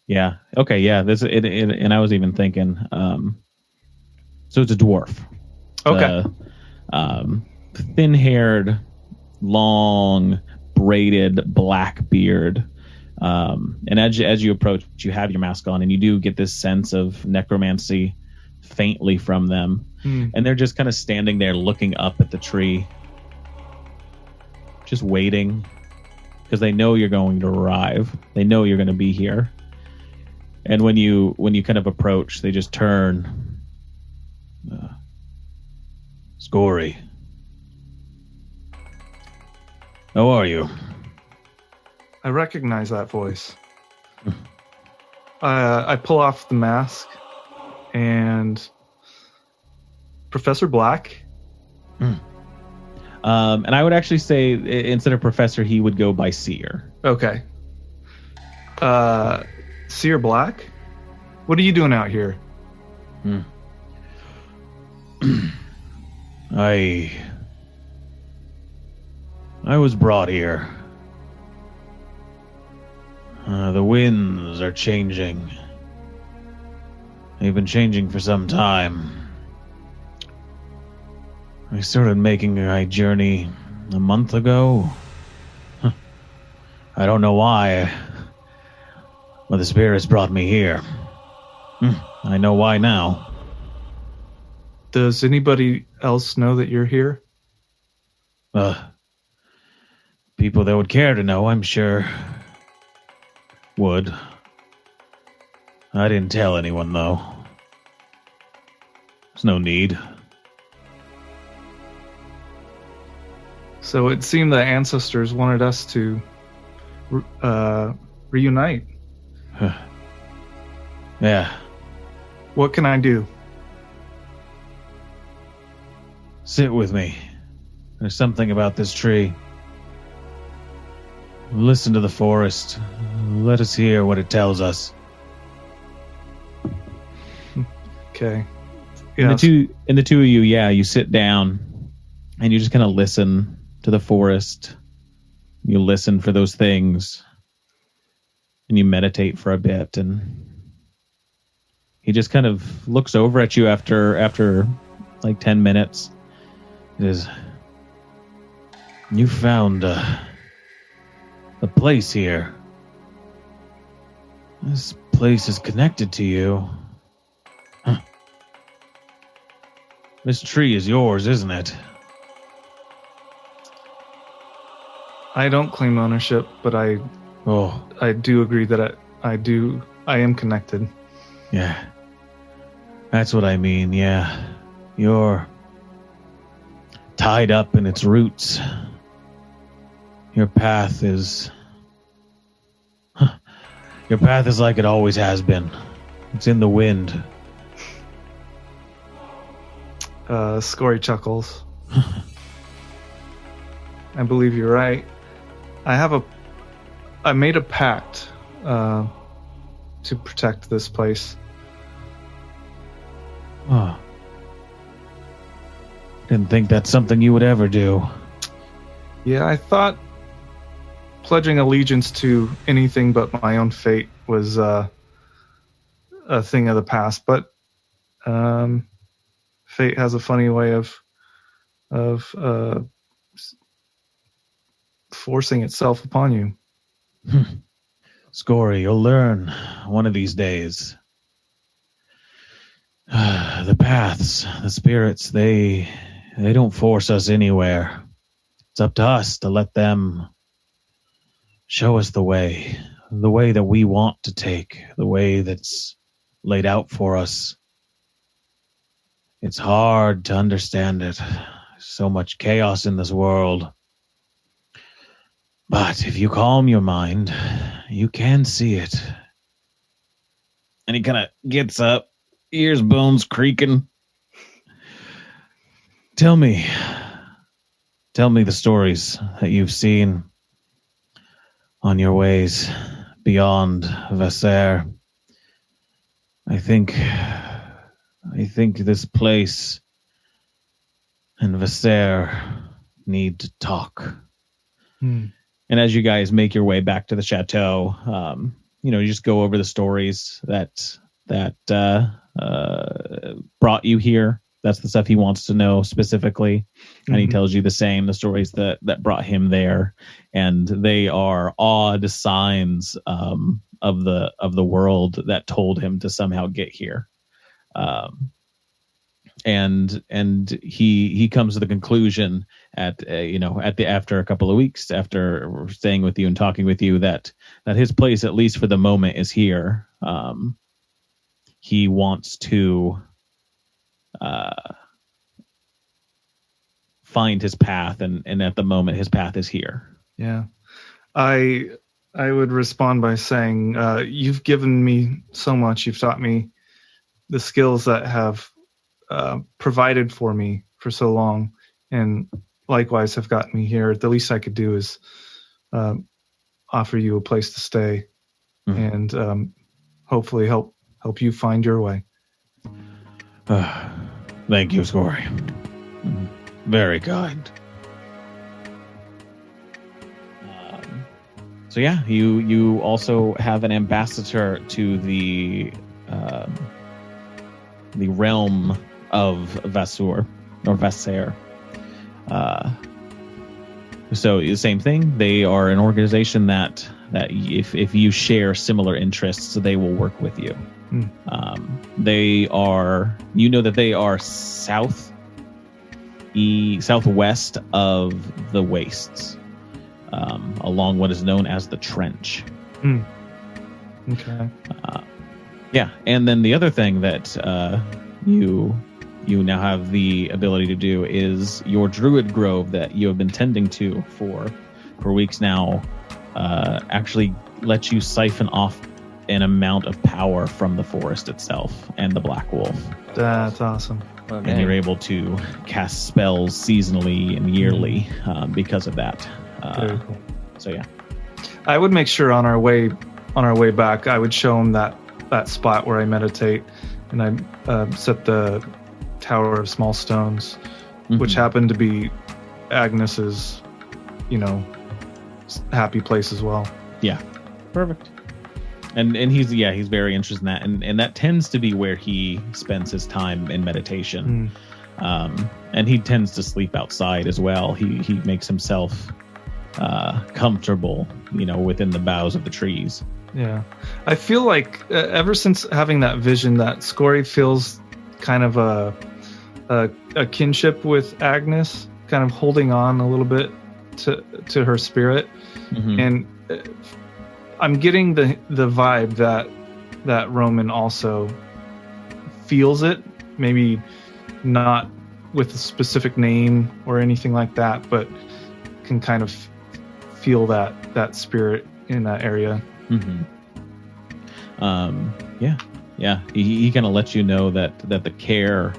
Yeah. Okay. Yeah. And I was even thinking. So it's a dwarf. Okay. Thin-haired, long, braided, black beard. And as you approach, you have your mask on, and you do get this sense of necromancy faintly from them. And they're just kind of standing there looking up at the tree, just waiting, because they know you're going to arrive. They know you're going to be here. And when you kind of approach, they just turn. Scory, how are you? I recognize that voice. I pull off the mask, and Professor Black. And I would actually say, instead of Professor, he would go by Seer. Okay. Seer Black? What are you doing out here? I was brought here. The winds are changing. They've been changing for some time. I started making my journey a month ago. I don't know why, but the spirits brought me here. I know why now. Does anybody else know that you're here? People that would care to know, I'm sure, would. I didn't tell anyone, though. There's no need. So it seemed the ancestors wanted us to reunite. Yeah. What can I do? Sit with me. There's something about this tree. Listen to the forest. Let us hear what it tells us. Okay. And the two of you, you sit down and you just kind of listen to the forest. You listen for those things. And you meditate for a bit, and he just kind of looks over at you after like 10 minutes. It is, you found a place here. This place is connected to you. Huh. This tree is yours, isn't it? I don't claim ownership, but I do agree that I am connected. Yeah. That's what I mean, yeah. You're tied up in its roots. Your path is like it always has been. It's in the wind. Scory chuckles. I believe you're right. I made a pact to protect this place. Oh. Didn't think that's something you would ever do. Yeah, I thought pledging allegiance to anything but my own fate was a thing of the past, but fate has a funny way of forcing itself upon you. Scory, you'll learn one of these days. The paths, the spirits, they don't force us anywhere. It's up to us to let them show us the way that we want to take, the way that's laid out for us. It's hard to understand it. So much chaos in this world. But if you calm your mind, you can see it. And he kind of gets up ears bones creaking. Tell me the stories that you've seen on your ways beyond Vasser. I think this place and Vasser need to talk. And as you guys make your way back to the chateau, you just go over the stories that brought you here. That's the stuff he wants to know specifically. And he tells you the stories that brought him there. And they are odd signs of the world that told him to somehow get here. And he comes to the conclusion after a couple of weeks after staying with you and talking with you that his place, at least for the moment, is here. He wants to find his path, and at the moment his path is here. Yeah. I would respond by saying, you've given me so much. You've taught me the skills that have provided for me for so long, and likewise have gotten me here. The least I could do is offer you a place to stay, and hopefully help you find your way. Thank you, Scory. Very kind. So yeah, you also have an ambassador to the realm of Vassur or Vasser. So the same thing. They are an organization that if you share similar interests, they will work with you. They are, that they are southwest of the wastes, along what is known as the trench. Okay. Yeah, and then the other thing that you now have the ability to do is your druid grove that you have been tending to for weeks now actually lets you siphon off an amount of power from the forest itself and the Black Wolf. That's awesome. And you're able to cast spells seasonally and yearly because of that. Very cool. So yeah, I would make sure on our way back, I would show him that spot where I meditate, and I set the Tower of Small Stones, which happened to be Agnes's, happy place as well. Yeah, perfect. And he's very interested in that, and that tends to be where he spends his time in meditation. And he tends to sleep outside as well. He makes himself comfortable, within the boughs of the trees. Yeah, I feel like ever since having that vision, that Scory feels kind of a kinship with Agnes, kind of holding on a little bit to her spirit, and I'm getting the vibe that Roman also feels it, maybe not with a specific name or anything like that, but can kind of feel that spirit in that area. Yeah. He kind of lets you know that the care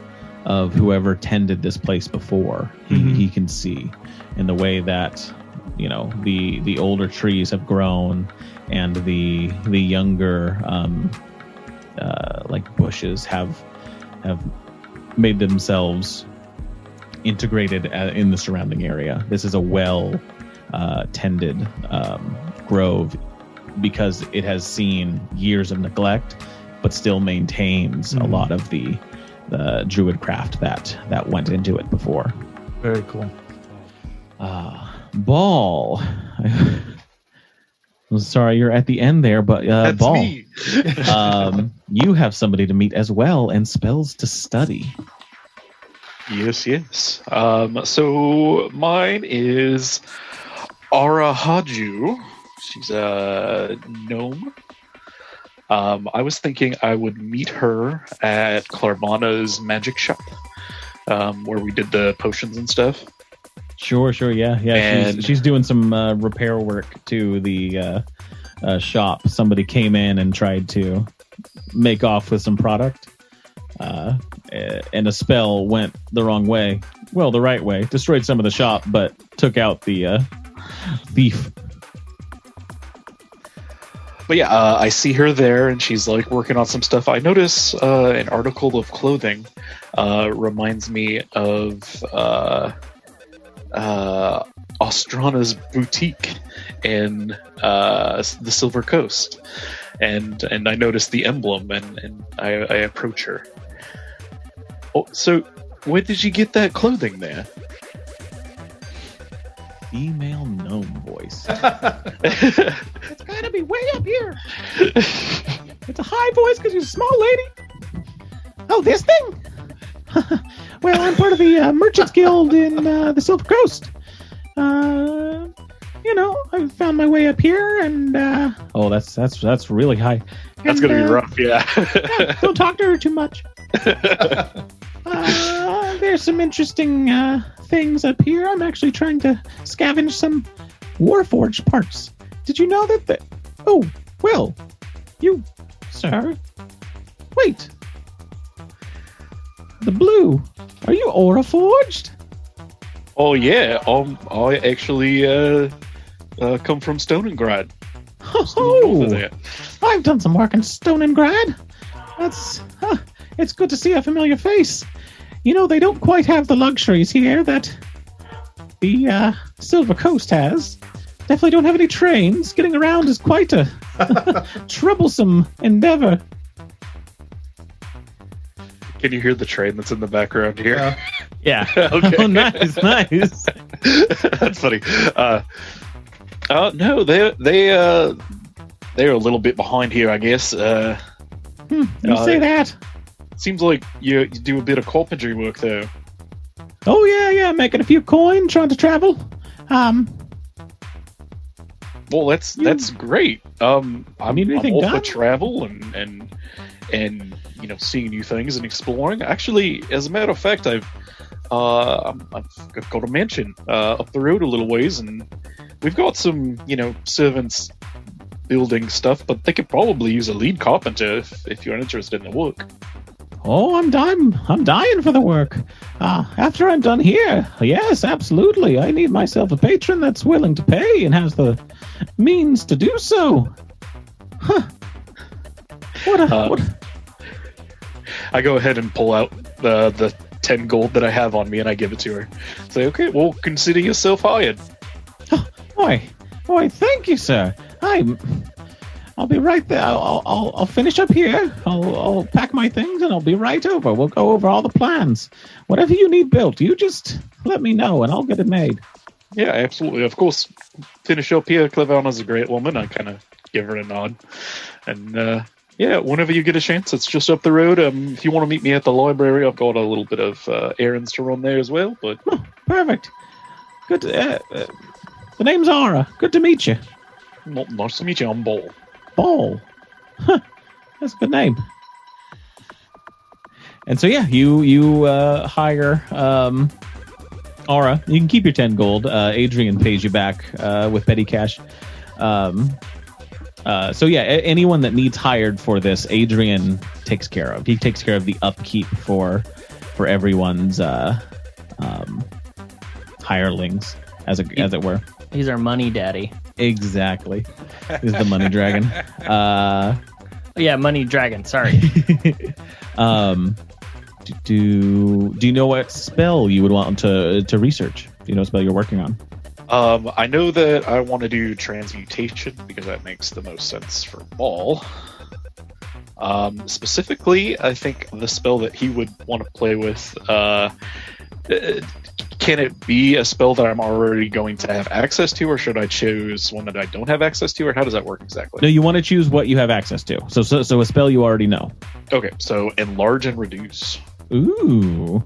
of whoever tended this place before, he can see in the way that the older trees have grown and the younger like bushes have made themselves integrated in the surrounding area. This is a well tended grove because it has seen years of neglect, but still maintains a lot of the druid craft that went into it before. Very cool. Ball. I'm sorry you're at the end there, but That's Ball. me. You have somebody to meet as well and spells to study. Yes. So mine is Arahaju. She's a gnome. I was thinking I would meet her at Clarvana's magic shop, where we did the potions and stuff. Sure, yeah. And she's doing some repair work to the shop. Somebody came in and tried to make off with some product. and a spell went the wrong way. Well, the right way. Destroyed some of the shop, but took out the thief. But yeah, I see her there, and she's like working on some stuff. I notice an article of clothing reminds me of Ostrana's boutique in the Silver Coast, and I notice the emblem, and I approach her. Oh, so where did you get that clothing there? Female gnome voice. It's gotta be way up here. It's a high voice because you're a small lady. Oh, this thing? Well, I'm part of the Merchants Guild in the Silver Coast. I found my way up here, and oh, that's really high. That's gonna be rough, yeah. Yeah, don't talk to her too much. There's some interesting things up here. I'm actually trying to scavenge some Warforged parts. Did you know that Oh, well, you, sir. Wait. The blue. Are you Auraforged? Oh yeah, I actually come from Stonegrad. Oh, I've done some work in Stonegrad. It's good to see a familiar face. You know, they don't quite have the luxuries here that the Silver Coast has. Definitely don't have any trains. Getting around is quite a troublesome endeavor. Can you hear the train that's in the background here? Yeah. Okay. Oh, nice. That's funny. No, they're a little bit behind here, I guess. You say that. Seems like you do a bit of carpentry work, though. Oh yeah, making a few coin, trying to travel. Well, that's great. I'm all for done? travel and seeing new things and exploring. Actually, as a matter of fact, I've got a mansion up the road a little ways, and we've got some servants building stuff, but they could probably use a lead carpenter if you're interested in the work. Oh, I'm dying for the work. After I'm done here, yes, absolutely. I need myself a patron that's willing to pay and has the means to do so. Huh. What? I go ahead and pull out the 10 gold that I have on me, and I give it to her. Say, okay, well, consider yourself hired. Oh, boy, thank you, sir. I'll be right there. I'll finish up here. I'll pack my things and I'll be right over. We'll go over all the plans. Whatever you need built, you just let me know and I'll get it made. Yeah, absolutely. Of course, finish up here. Clevana's a great woman. I kind of give her a nod. And yeah, whenever you get a chance, it's just up the road. If you want to meet me at the library, I've got a little bit of errands to run there as well. But perfect. Good. The name's Aura. Good to meet you. Nice to meet you. I'm Ball. Ball. Huh. That's a good name. And so yeah, you hire Aura. You can keep your 10 gold. Adrian pays you back with petty cash. So yeah, anyone that needs hired for this, Adrian takes care of. He takes care of the upkeep for everyone's hirelings, as it were. He's our money daddy. Exactly. He's the money dragon. Yeah, money dragon. Sorry. Do you know what spell you would want to research? Do you know what spell you're working on? I know that I want to do transmutation because that makes the most sense for Ball. Specifically, I think the spell that he would want to play with, can it be a spell that I'm already going to have access to, or should I choose one that I don't have access to, or how does that work exactly? No, you want to choose what you have access to. So a spell you already know. Okay, so enlarge and reduce. Ooh.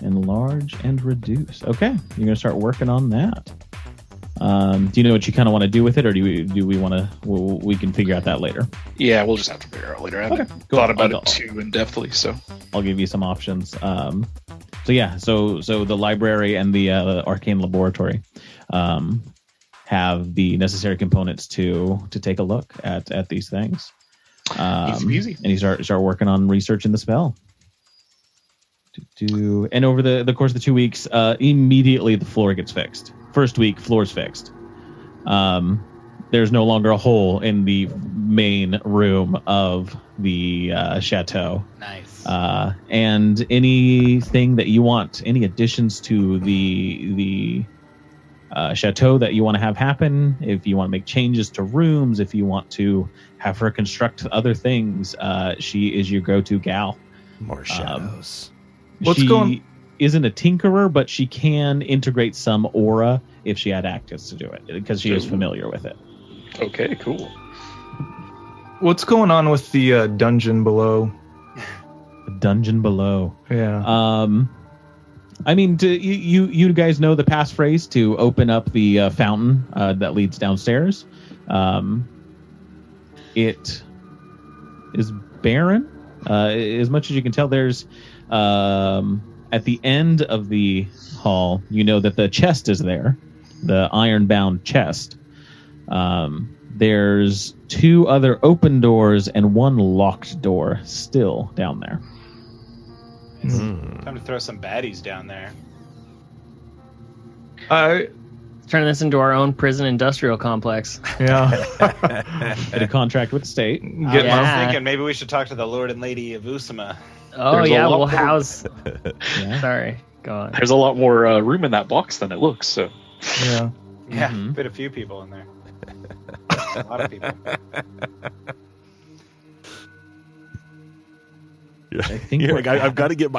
Enlarge and reduce. Okay, you're going to start working on that. Do you know what you kind of want to do with it, or do we want to? We can figure out that later. Yeah, we'll just have to figure out later. I haven't thought about it too in-depthly, so I'll give you some options. So the library and the arcane laboratory have the necessary components to take a look at these things. Easy peasy. And you start working on researching the spell. And over the course of the 2 weeks, immediately the floor gets fixed. First week, floor's fixed. There's no longer a hole in the main room of the chateau. Nice. And anything that you want, any additions to the chateau that you want to have happen, if you want to make changes to rooms, if you want to have her construct other things, she is your go-to gal. More shadows. She isn't a tinkerer, but she can integrate some aura if she had access to do it, because she is familiar with it. Okay, cool. What's going on with the dungeon below? The dungeon below. Yeah. I mean, you guys know the passphrase to open up the fountain that leads downstairs. It is barren. As much as you can tell, there's at the end of the hall, you know that the chest is there, the iron-bound chest. There's 2 other open doors and 1 locked door still down there. It's time to throw some baddies down there. Turn this into our own prison industrial complex. Yeah. Get a contract with the state. I was thinking maybe we should talk to the Lord and Lady of Usama. Oh, There's yeah, a lot we'll more- house... Yeah. Sorry, go on. There's a lot more room in that box than it looks. So Yeah. Yeah, Mhm. fit a few people in there. A lot of people. I think Here, we're I've got to get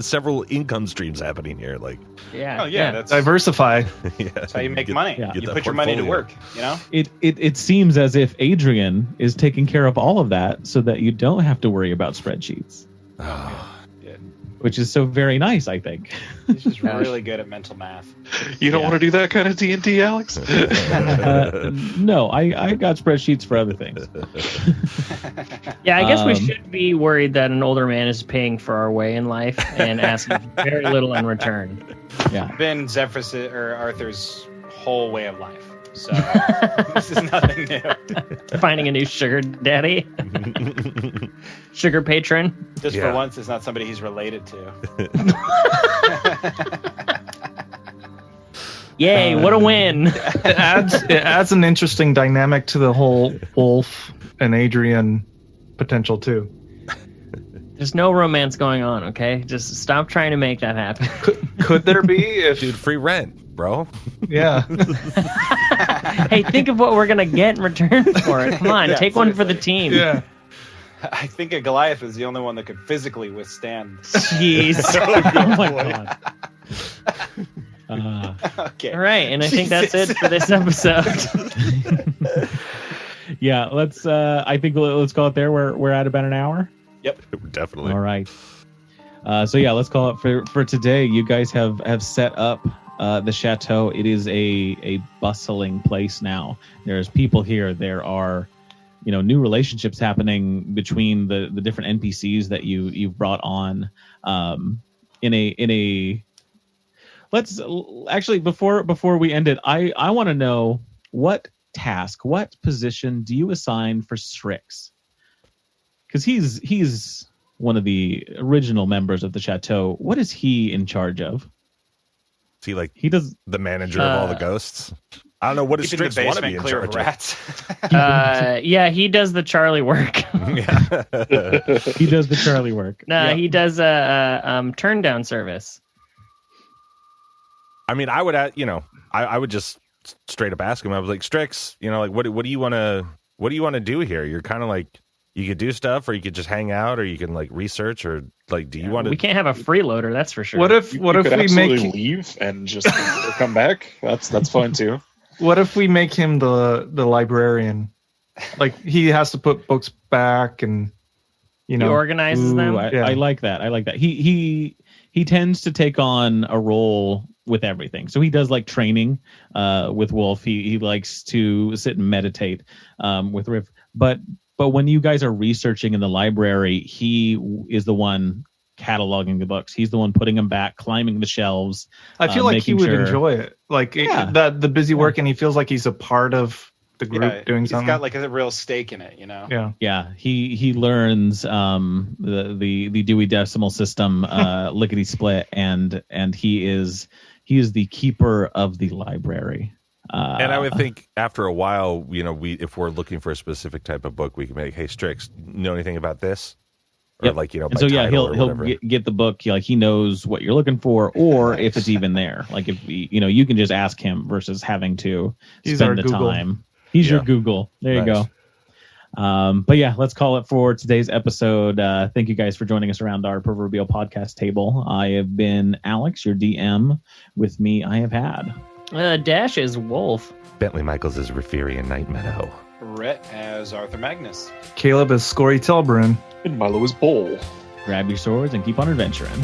several income streams happening here. Like, Yeah. Oh yeah, that's Diversify. how you make money. Yeah. You Get that put your money to portfolio. work. You know. It seems as if Adrian is taking care of all of that so that you don't have to worry about spreadsheets, which is so very nice, I think. He's just really good at mental math. you don't Yeah. want to do that kind of D&D, Alex? No, I got spreadsheets for other things. Yeah, I guess we Um, should be worried that an older man is paying for our way in life and asking very little in return. Yeah. Been Zephyrus or Arthur's whole way of life. So this is nothing new. Finding a new sugar daddy, sugar patron. Just Yeah. for once, it's not somebody he's related to. Yay, what a win. It adds an interesting dynamic to the whole Wolf and Adrian potential too. There's no romance going on, okay? Just stop trying to make that happen. Could there be if dude, free rent, bro. yeah. Hey, think of what we're going to get in return for it. Come on, Yeah, take one for the team. Yeah. I think a Goliath is the only one that could physically withstand. Jeez. Oh my god. Okay. All right, and I think that's it for this episode. Yeah, let's. I think let's call it there. We're at about an hour. Definitely. All right. So yeah, let's call it for today. You guys have set up the chateau. It is a bustling place now. There's people here. There are, new relationships happening between the different NPCs that you've brought on. Let's actually before we end it, I want to know what position do you assign for Strix? Because he's one of the original members of the chateau. What is he in charge of? Is he like He does. the manager of all the ghosts? I don't know. What does Keeping the Strix want to be basement in clear charge of of? rats. Yeah, he does the Charlie work. He does the Charlie work. No, Yeah. he does a turn down service. I mean, I would, I would just straight up ask him. I was like, Strix, what do you want to do here? You're kind of like, you could do stuff, or you could just hang out, or you can like research, or like, do you want to? We can't have a freeloader, that's for sure. What if You we could absolutely make leave and just come back? That's fine too. what if we make him the librarian? Like he has to put books back and he organizes them? Yeah. I like that. I like that. He tends to take on a role with everything. So he does like training with Wolf. He likes to sit and meditate with Riff. But when you guys are researching in the library, he is the one cataloging the books. He's the one putting them back, climbing the shelves. I feel like he making would sure- enjoy it. Like Yeah. the busy work, and he feels like he's a part of the group doing something. He's got like a real stake in it, you know. Yeah. Yeah, he learns the Dewey Decimal System lickety split, and he is the keeper of the library. And I would think after a while, you know, if we're looking for a specific type of book, we can make, hey, Strix, know anything about this? Or Yep. like, you know, and so yeah, title he'll or whatever. get the book. Like he knows what you're looking for, or if it's even there. Like if you know, you can just ask him versus having to He's spend our the Google. time. He's your Yeah. Google. There you Nice. go. But yeah, let's call it for today's episode. Thank you guys for joining us around our proverbial podcast table. I have been Alex, your DM. With me, I have had. Dash is Wolf. Bentley Michaels is Rafiri Night Meadow. Rhett as Arthur Magnus. Caleb is Scory Telbrun. And Milo is Bowl. Grab your swords and keep on adventuring.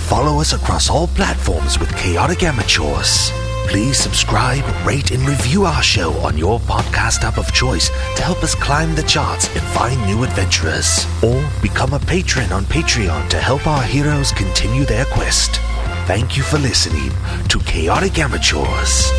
Follow us across all platforms with Chaotic Amateurs. Please subscribe, rate, and review our show on your podcast app of choice to help us climb the charts and find new adventurers. Or become a patron on Patreon to help our heroes continue their quest. Thank you for listening to Chaotic Amateurs.